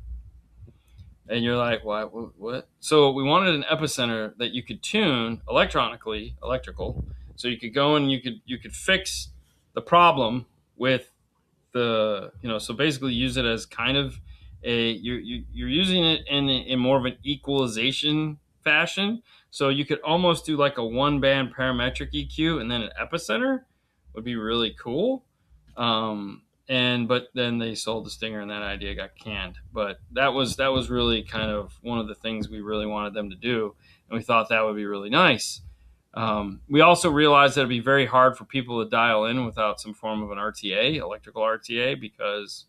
And you're like, what? So we wanted an epicenter that you could tune electrical. So you could go and you could fix the problem with the, so basically use it as kind of you're using it in more of an equalization fashion. So you could almost do like a one band parametric EQ, and then an epicenter would be really cool. But then they sold the Stinger and that idea got canned. But that was really kind of one of the things we really wanted them to do, and we thought that would be really nice. We also realized that it'd be very hard for people to dial in without some form of an RTA, electrical RTA, because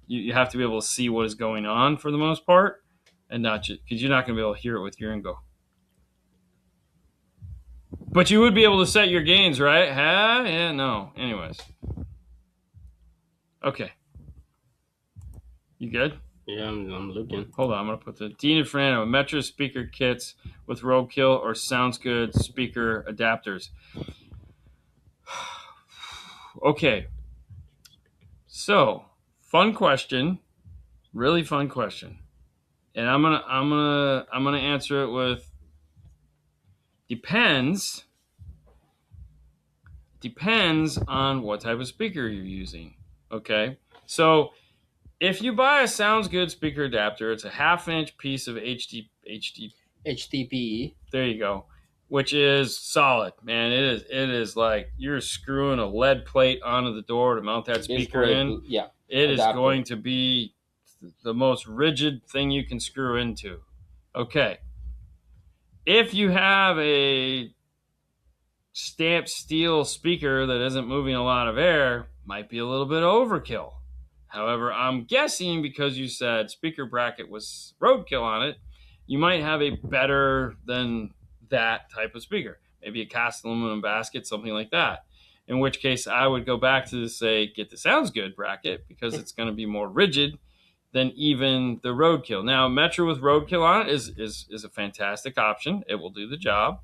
you have to be able to see what is going on for the most part, and not just because you're not going to be able to hear it with your Ingo. But you would be able to set your gains, right? Yeah, no. Anyways. Okay. You good? Yeah, I'm looking. Hold on, I'm going to put the Dean and Fernando Metro speaker kits with roadkill or sounds good speaker adapters. Okay. So, fun question. Really fun question. And I'm going to answer it with depends on what type of speaker you're using. Okay? So, if you buy a Sounds Good speaker adapter, it's a 1/2-inch piece of HDPE. There you go. Which is solid, man. It is like you're screwing a lead plate onto the door to mount that speaker in. Yeah. It is going to be the most rigid thing you can screw into. Okay. If you have a stamped steel speaker that isn't moving a lot of air, might be a little bit overkill. However, I'm guessing because you said speaker bracket was roadkill on it, you might have a better than that type of speaker. Maybe a cast aluminum basket, something like that. In which case, I would go back to say, get the Sounds Good bracket, because it's going to be more rigid than even the roadkill. Now, Metro with roadkill on it is a fantastic option. It will do the job.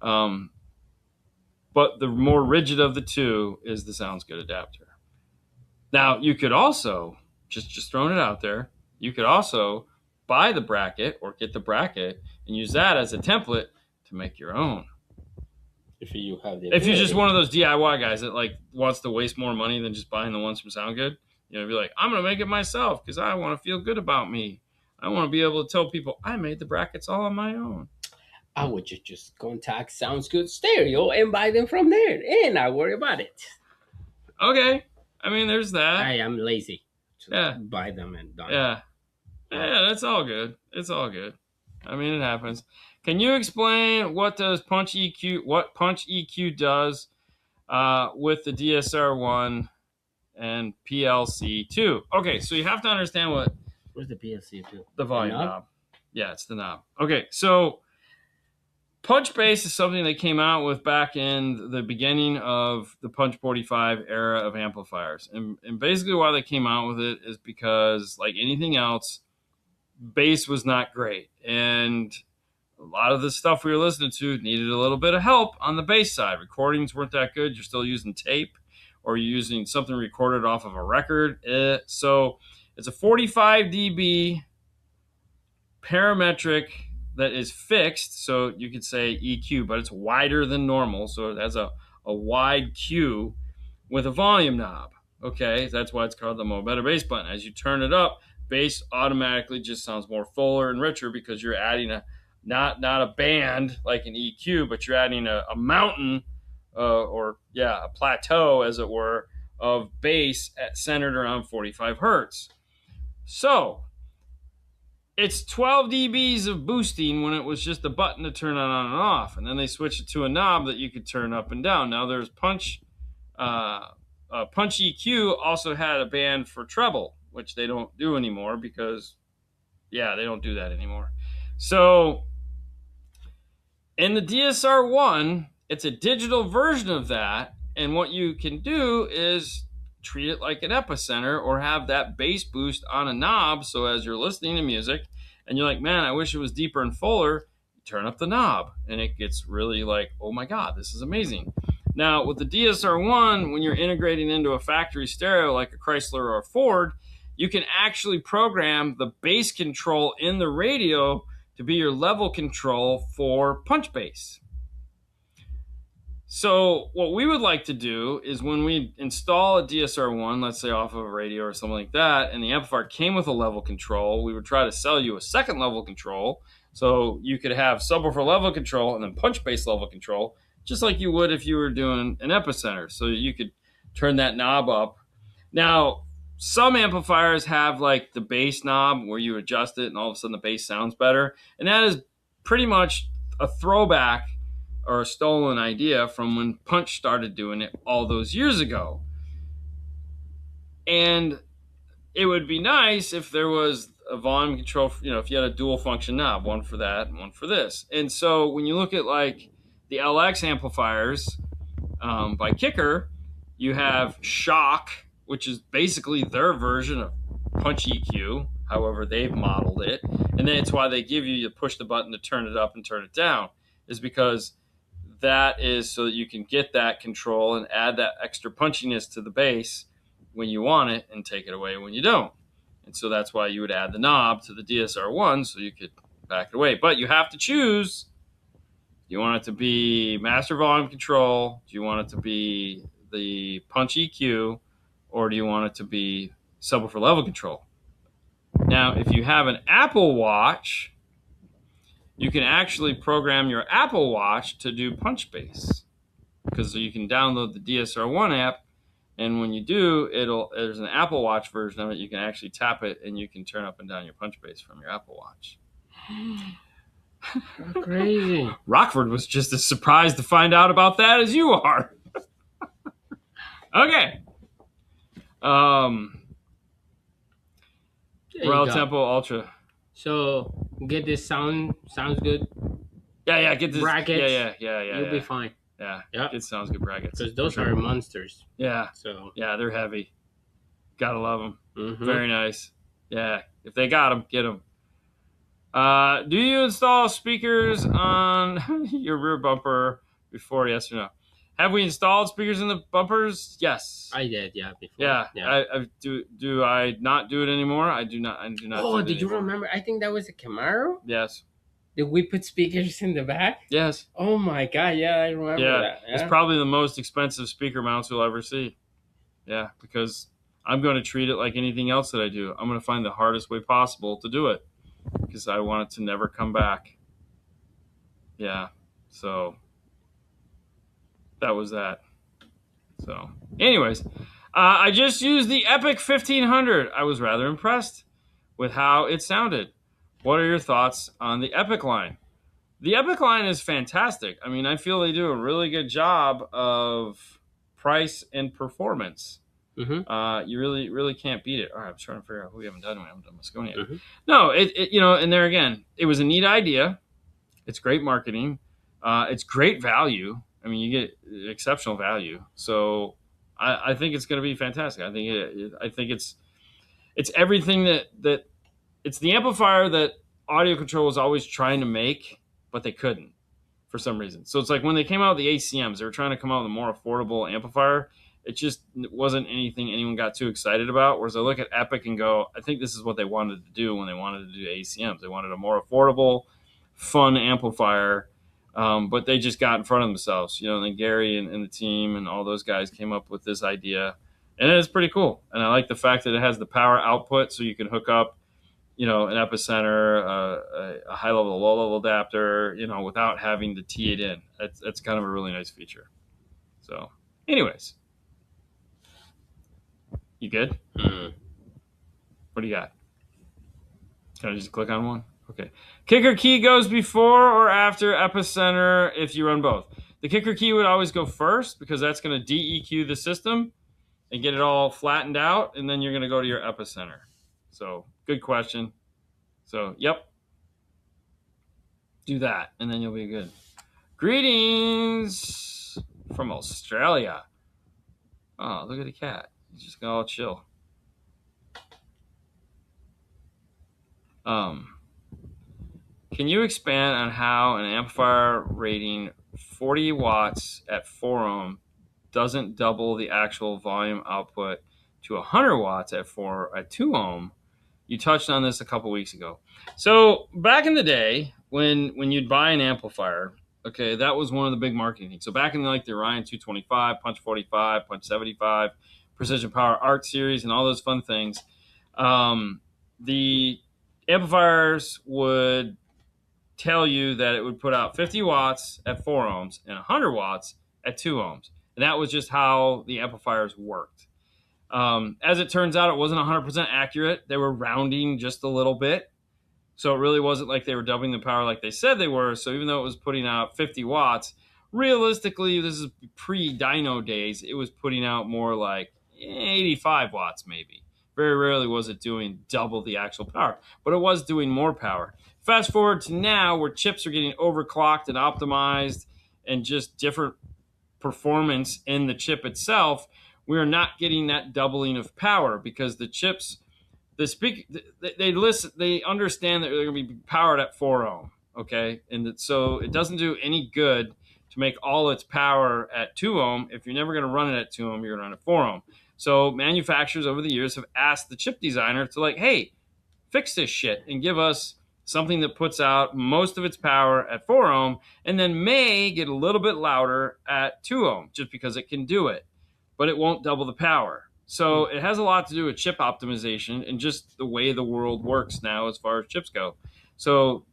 But the more rigid of the two is the Sounds Good adapter. Now, you could also, just throwing it out there, you could also buy the bracket or get the bracket and use that as a template to make your own. If you have the If you're just one of those DIY guys that like wants to waste more money than just buying the ones from Sound Good, be like, I'm going to make it myself because I want to feel good about me. I want to be able to tell people I made the brackets all on my own. I would just contact Sounds Good Stereo and buy them from there and not worry about it. Okay. I mean, there's that. I am lazy to buy them and done. Yeah, that's all good. It's all good. I mean, it happens. Can you explain what Punch EQ does with the DSR1 and PLC2? Okay, so you have to understand where's the PLC2? The volume knob. Yeah, it's the knob. Okay, so Punch Bass is something they came out with back in the beginning of the Punch 45 era of amplifiers. And basically why they came out with it is because, like anything else, bass was not great. And a lot of the stuff we were listening to needed a little bit of help on the bass side. Recordings weren't that good. You're still using tape, or you're using something recorded off of a record. So it's a 45 dB parametric that is fixed, so you could say EQ, but it's wider than normal, so it has a wide Q with a volume knob. Okay, that's why it's called the More Better Bass button. As you turn it up, bass automatically just sounds more fuller and richer because you're adding a not a band like an EQ, but you're adding a mountain a plateau, as it were, of bass centered around 45 hertz. So it's 12 dBs of boosting when it was just a button to turn on and off, and then they switched it to a knob that you could turn up and down. Now there's Punch EQ also had a band for treble, which they don't do anymore because they don't do that anymore. So in the DSR-1, it's a digital version of that, and what you can do is treat it like an epicenter or have that bass boost on a knob, so as you're listening to music and you're like, man, I wish it was deeper and fuller, turn up the knob and it gets really like, oh my god, this is amazing. Now with the DSR-1, when you're integrating into a factory stereo like a Chrysler or a Ford, you can actually program the bass control in the radio to be your level control for punch bass. So what we would like to do is when we install a DSR-1, let's say off of a radio or something like that, and the amplifier came with a level control, we would try to sell you a second level control, so you could have subwoofer level control and then punch bass level control, just like you would if you were doing an epicenter. So you could turn that knob up. Now, some amplifiers have like the bass knob where you adjust it and all of a sudden the bass sounds better, and that is pretty much a throwback or a stolen idea from when Punch started doing it all those years ago. And it would be nice if there was a volume control, if you had a dual function knob, one for that and one for this. And so when you look at like the LX amplifiers by Kicker, you have Shock, which is basically their version of Punch EQ, however they've modeled it. And that's why they give you push the button to turn it up and turn it down, is because that is so that you can get that control and add that extra punchiness to the bass when you want it and take it away when you don't. And so that's why you would add the knob to the DSR-1 so you could back it away. But you have to choose. Do you want it to be master volume control? Do you want it to be the punch EQ? Or do you want it to be subwoofer level control? Now, if you have an Apple Watch, you can actually program your Apple Watch to do punch bass, because you can download the DSR-1 app, and when you do, there's an Apple Watch version of it. You can actually tap it, and you can turn up and down your punch bass from your Apple Watch. Crazy. Rockford was just as surprised to find out about that as you are. Okay. Rel Tempo Ultra. So get this sounds good. Yeah, get this brackets. Yeah. You'll be fine. Yeah, it sounds good brackets. Because those are monsters. Yeah. So yeah, they're heavy. Gotta love them. Mm-hmm. Very nice. Yeah, if they got them, get them. Do you install speakers on your rear bumper before? Yes or no? Have we installed speakers in the bumpers? Yes. I did, yeah. Before. Yeah. I do I not do it anymore? I do not. Oh, did you remember? I think that was a Camaro. Yes. Did we put speakers in the back? Yes. Oh my god! Yeah, I remember that. Yeah. It's probably the most expensive speaker mounts you'll ever see. Yeah, because I'm going to treat it like anything else that I do. I'm going to find the hardest way possible to do it because I want it to never come back. Yeah. So that was that. So, anyways, I just used the Epic 1500. I was rather impressed with how it sounded. What are your thoughts on the Epic line? The Epic line is fantastic. I mean, I feel they do a really good job of price and performance. Mm-hmm. You really can't beat it. All right, I'm trying to figure out who we haven't done. We haven't done Moscone yet. Mm-hmm. No, and there again, it was a neat idea. It's great marketing. It's great value. I mean, you get exceptional value. So I think it's going to be fantastic. I think it's everything that it's the amplifier that audio control was always trying to make, but they couldn't for some reason. So it's like when they came out with the ACMs, they were trying to come out with a more affordable amplifier. It just wasn't anything anyone got too excited about. Whereas I look at Epic and go, I think this is what they wanted to do when they wanted to do ACMs. They wanted a more affordable, fun amplifier, but they just got in front of themselves. And then Gary and the team and all those guys came up with this idea. And it's pretty cool. And I like the fact that it has the power output so you can hook up an epicenter, a high level, low level adapter, without having to tee it in. That's kind of a really nice feature. So, anyways, you good? Mm. What do you got? Can I just click on one? Okay. Kicker key goes before or after epicenter if you run both. The kicker key would always go first because that's going to DEQ the system and get it all flattened out, and then you're going to go to your epicenter. So, good question. So, yep. Do that, and then you'll be good. Greetings from Australia. Oh, look at the cat. He's just going to all chill. Can you expand on how an amplifier rating 40 watts at 4 ohm doesn't double the actual volume output to 100 watts at 2 ohm? You touched on this a couple weeks ago. So back in the day, when you'd buy an amplifier, okay, that was one of the big marketing things. So back in the Orion 225, Punch 45, Punch 75, Precision Power Art Series, and all those fun things, the amplifiers would tell you that it would put out 50 watts at 4 ohms and 100 watts at 2 ohms. And that was just how the amplifiers worked. As it turns out, it wasn't 100% accurate. They were rounding just a little bit. So it really wasn't like they were doubling the power like they said they were. So even though it was putting out 50 watts, realistically, this is pre-dyno days, it was putting out more like 85 watts maybe. Very rarely was it doing double the actual power, but it was doing more power. Fast forward to now where chips are getting overclocked and optimized and just different performance in the chip itself, we are not getting that doubling of power because the chips, they understand that they're going to be powered at 4 ohm, okay? And so it doesn't do any good to make all its power at 2 ohm. If you're never going to run it at 2 ohm, you're going to run it at 4 ohm. So manufacturers over the years have asked the chip designer to hey, fix this shit and give us something that puts out most of its power at 4 ohm and then may get a little bit louder at 2 ohm just because it can do it, but it won't double the power. So it has a lot to do with chip optimization and just the way the world works now as far as chips go. So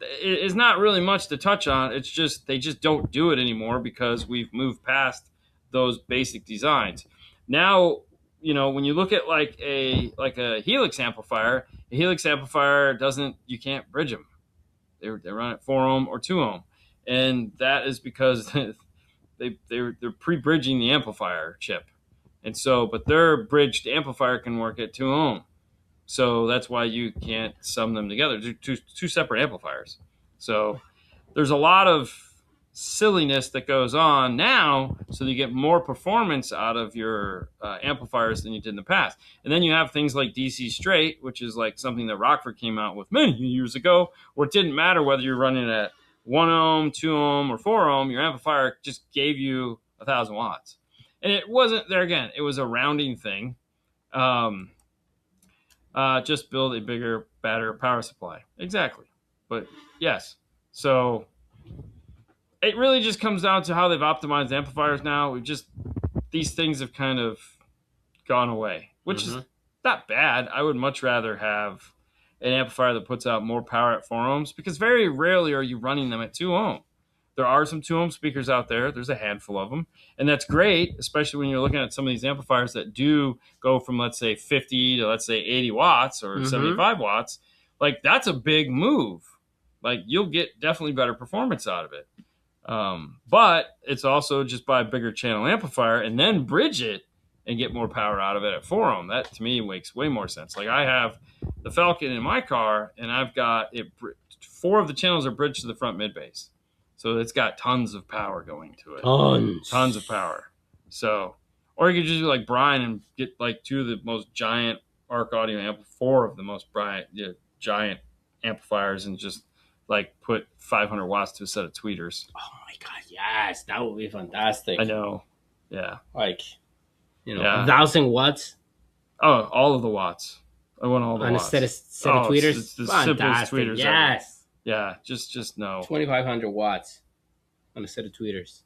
it's not really much to touch on. It's just they just don't do it anymore because we've moved past those basic designs. Now, when you look at a Helix amplifier, a Helix amplifier you can't bridge them. They run at 4 ohm or 2 ohm, and that is because they're pre-bridging the amplifier chip, and so but their bridged amplifier can work at 2 ohm. So that's why you can't sum them together. Two separate amplifiers. So there's a lot of silliness that goes on now so that you get more performance out of your amplifiers than you did in the past. And then you have things like DC straight, which is like something that Rockford came out with many years ago, where it didn't matter whether you're running at 1 ohm, 2 ohm, or 4 ohm, your amplifier just gave you 1,000 watts. And it wasn't, there again, it was a rounding thing. Just build a bigger, better power supply. Exactly. But yes. So it really just comes down to how they've optimized amplifiers now. These things have kind of gone away, which is not bad. I would much rather have an amplifier that puts out more power at 4 ohms because very rarely are you running them at 2 ohm. There are some 2 ohm speakers out there. There's a handful of them. And that's great, especially when you're looking at some of these amplifiers that do go from, let's say, 50 to, let's say, 80 watts or 75 watts. That's a big move. You'll get definitely better performance out of it. But it's also just buy a bigger channel amplifier and then bridge it and get more power out of it at 4 ohm. That, to me, makes way more sense. I have the Falcon in my car, and I've got it. 4 of the channels are bridged to the front mid bass. So it's got tons of power going to it. Tons of power. So, or you could just do like Brian and get 2 of the most giant ARC audio 4 of the most giant amplifiers and just put 500 watts to a set of tweeters. Oh my god, yes, that would be fantastic. I know. Yeah. 1,000 watts. Oh, all of the watts. I want all the watts. On a set of tweeters. It's the simplest tweeters yes. ever. Yeah, just no. 2,500 watts on a set of tweeters.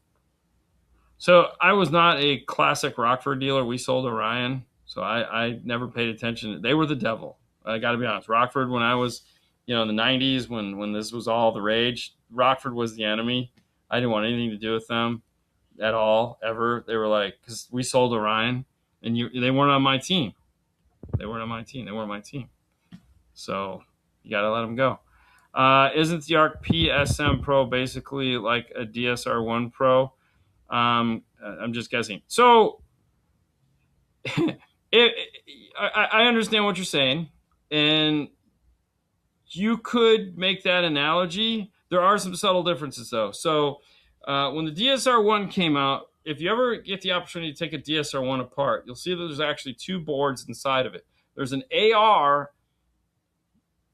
So I was not a classic Rockford dealer. We sold Orion, so I never paid attention. They were the devil. I got to be honest. Rockford, when I was, in the '90s, when this was all the rage, Rockford was the enemy. I didn't want anything to do with them at all, ever. They were like, because we sold Orion, and they weren't on my team. They weren't on my team. They weren't my team. So you got to let them go. Isn't the ARC PSM Pro basically like a DSR1 Pro? I'm just guessing. So I understand what you're saying, and you could make that analogy. There are some subtle differences, though. So when the DSR1 came out, if you ever get the opportunity to take a DSR1 apart, you'll see that there's actually two boards inside of it. There's an AR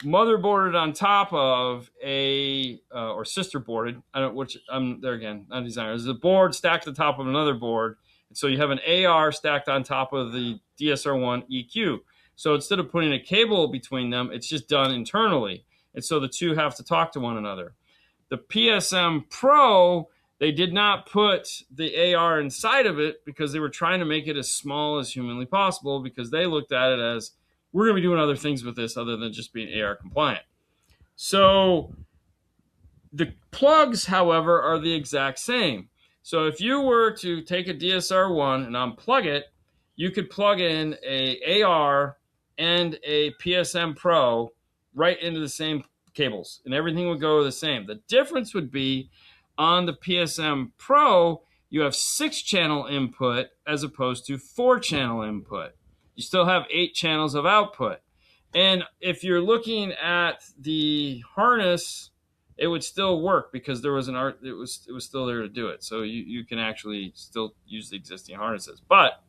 motherboarded on top of or sister boarded. I don't which I'm there again, not a designer. There's a board stacked on top of another board. And so you have an AR stacked on top of the DSR1 EQ. So instead of putting a cable between them, it's just done internally. And so the two have to talk to one another. The PSM Pro, they did not put the AR inside of it because they were trying to make it as small as humanly possible, because they looked at it as, we're going to be doing other things with this other than just being AR compliant. So the plugs, however, are the exact same. So if you were to take a DSR1 and unplug it, you could plug in a AR and a PSM Pro right into the same cables, and everything would go the same. The difference would be on the PSM Pro, you have 6-channel input as opposed to 4-channel input. You still have 8 channels of output. And if you're looking at the harness, it would still work because there was it was still there to do it. So you can actually still use the existing harnesses. But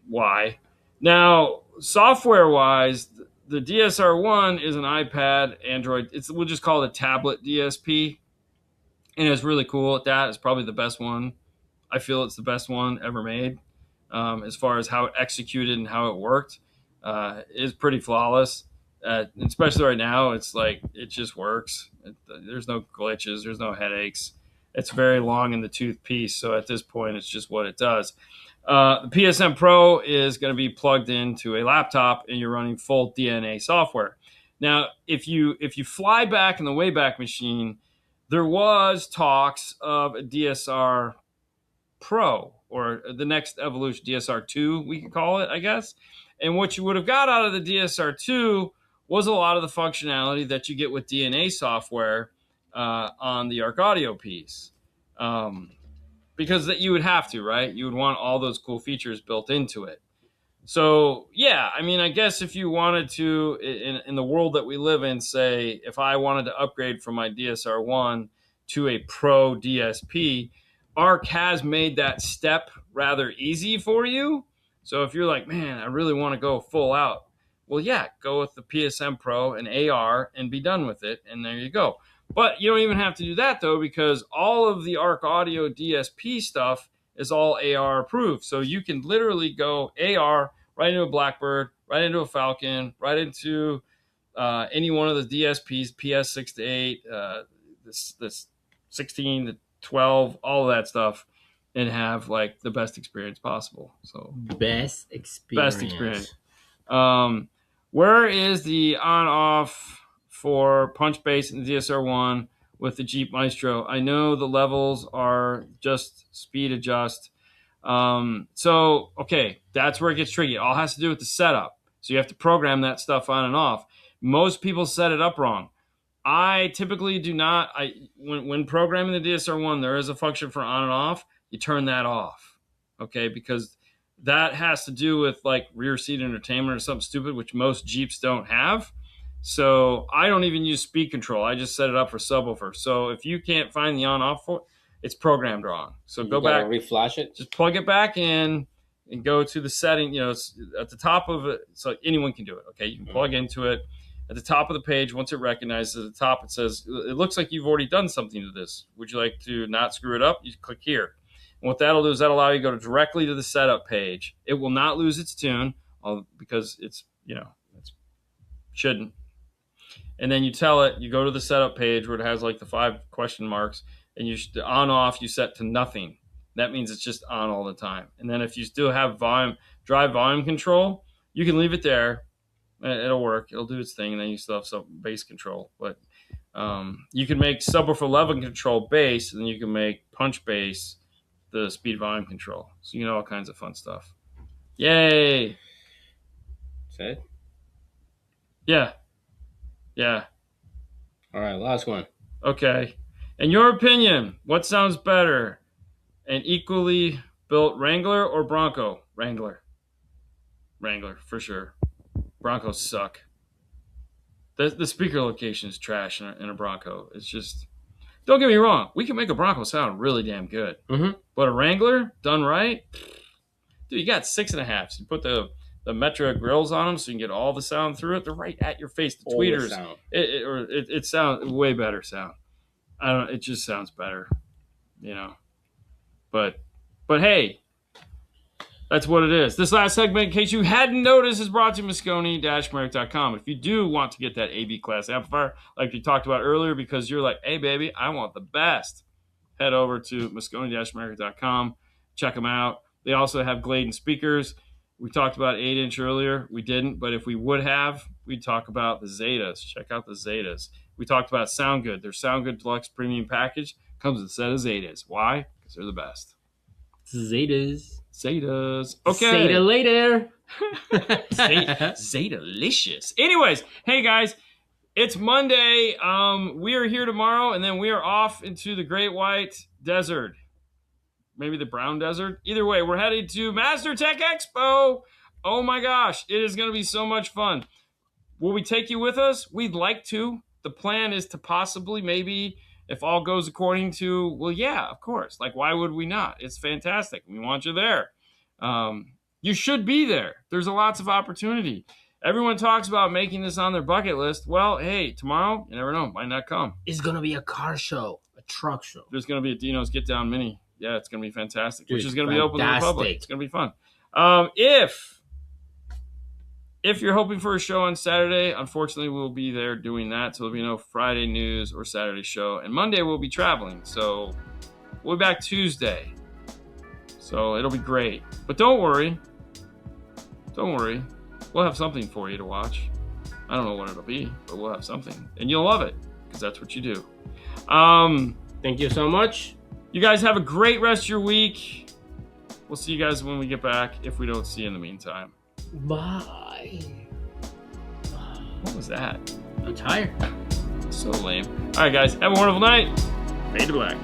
why? Now, software-wise, the DSR1 is an iPad, Android. We'll just call it a tablet DSP. And it's really cool at that. It's probably the best one. I feel it's the best one ever made. As far as how it executed and how it worked, is pretty flawless. Especially right now, it's like it just works. There's no glitches. There's no headaches. It's very long in the tooth piece, so at this point, it's just what it does. The PSM Pro is going to be plugged into a laptop, and you're running full DNA software. Now, if you fly back in the Wayback Machine, there was talks of a DSR Pro, or the next evolution, DSR2, we could call it, I guess. And what you would have got out of the DSR2 was a lot of the functionality that you get with DNA software on the ARC Audio piece. Because that you would have to, right? You would want all those cool features built into it. So, yeah, I mean, I guess if you wanted to, in the world that we live in, say, if I wanted to upgrade from my DSR1 to a Pro DSP, ARC has made that step rather easy for you. So if you're like, man, I really want to go full out, well, yeah, go with the PSM Pro and AR and be done with it, and there you go. But you don't even have to do that, though, because all of the ARC Audio DSP stuff is all AR approved. So you can literally go AR right into a Blackbird, right into a Falcon, right into any one of the DSPs, PS6 to 8, this 16 to 12, all of that stuff, and have like the best experience possible. So best experience. Where is the on-off for punch bass in the DSR1 with the Jeep Maestro? I know the levels are just speed adjust. So, okay, that's where it gets tricky. It all has to do with the setup. So you have to program that stuff on and off. Most people set it up wrong. I typically do not. When programming the DSR1, there is a function for on and off. You turn that off, okay? Because that has to do with like rear seat entertainment or something stupid, which most Jeeps don't have. So I don't even use speed control. I just set it up for subwoofer. So if you can't find the on-off for it, it's programmed wrong. So go back, reflash it. Just plug it back in and go to the setting. You know, it's at the top of it, so anyone can do it. Okay, you can plug into it. At the top of the page, once it recognizes at the top, it says, it looks like you've already done something to this. Would you like to not screw it up? You click here. And what that'll do is that'll allow you to go directly to the setup page. It will not lose its tune because it's, it shouldn't. And then you tell it, you go to the setup page where it has like the 5 question marks, and on off, you set to nothing. That means it's just on all the time. And then if you still have drive volume control, you can leave it there. It'll work. It'll do its thing, and then you still have some bass control. But you can make subwoofer level control bass, and then you can make punch bass the speed volume control. So you can do all kinds of fun stuff. Yay! Said? Yeah. Yeah. All right, last one. Okay. In your opinion, what sounds better? An equally built Wrangler or Bronco? Wrangler. Wrangler, for sure. Broncos suck. The speaker location is trash in a Bronco. It's just, don't get me wrong, we can make a Bronco sound really damn good. Mm-hmm. But a Wrangler, done right, dude, you got 6.5s. You put the Metra grills on them so you can get all the sound through it. They're right at your face. The tweeters, it sounds way better sound. I don't. It just sounds better, you know. But hey, that's what it is. This last segment, in case you hadn't noticed, is brought to you Moscone-Merrick.com. If you do want to get that AB class amplifier, like we talked about earlier, because you're like, hey, baby, I want the best, head over to Moscone-Merrick.com. Check them out. They also have Gladen speakers. We talked about 8-inch earlier. We didn't, but if we would have, we'd talk about the Zetas. Check out the Zetas. We talked about Soundgood. Their Soundgood Deluxe Premium Package comes with a set of Zetas. Why? Because they're the best. Zetas. Okay. Zeta later. Zeta-licious. Anyways, hey guys, it's Monday. We are here tomorrow, and then we are off into the Great White Desert. Maybe the Brown Desert. Either way, we're headed to Master Tech Expo. Oh my gosh, it is going to be so much fun. Will we take you with us? We'd like to. The plan is to possibly, maybe, if all goes according to, well, yeah, of course. Like, why would we not? It's fantastic. We want you there. You should be there. There's lots of opportunity. Everyone talks about making this on their bucket list. Well, hey, tomorrow, you never know, might not come. It's going to be a car show, a truck show. There's going to be a Dino's Get Down Mini. Yeah, it's going to be fantastic, Dude, which is going to be open to the public. It's going to be fun. If you're hoping for a show on Saturday, unfortunately, we'll be there doing that. So there'll be no Friday news or Saturday show. And Monday, we'll be traveling. So we'll be back Tuesday. So it'll be great. But don't worry. Don't worry. We'll have something for you to watch. I don't know what it'll be, but we'll have something. And you'll love it, because that's what you do. Thank you so much. You guys have a great rest of your week. We'll see you guys when we get back, if we don't see you in the meantime. Bye. What was that? I'm tired. So lame. All right, guys. Have a wonderful night. Fade to black.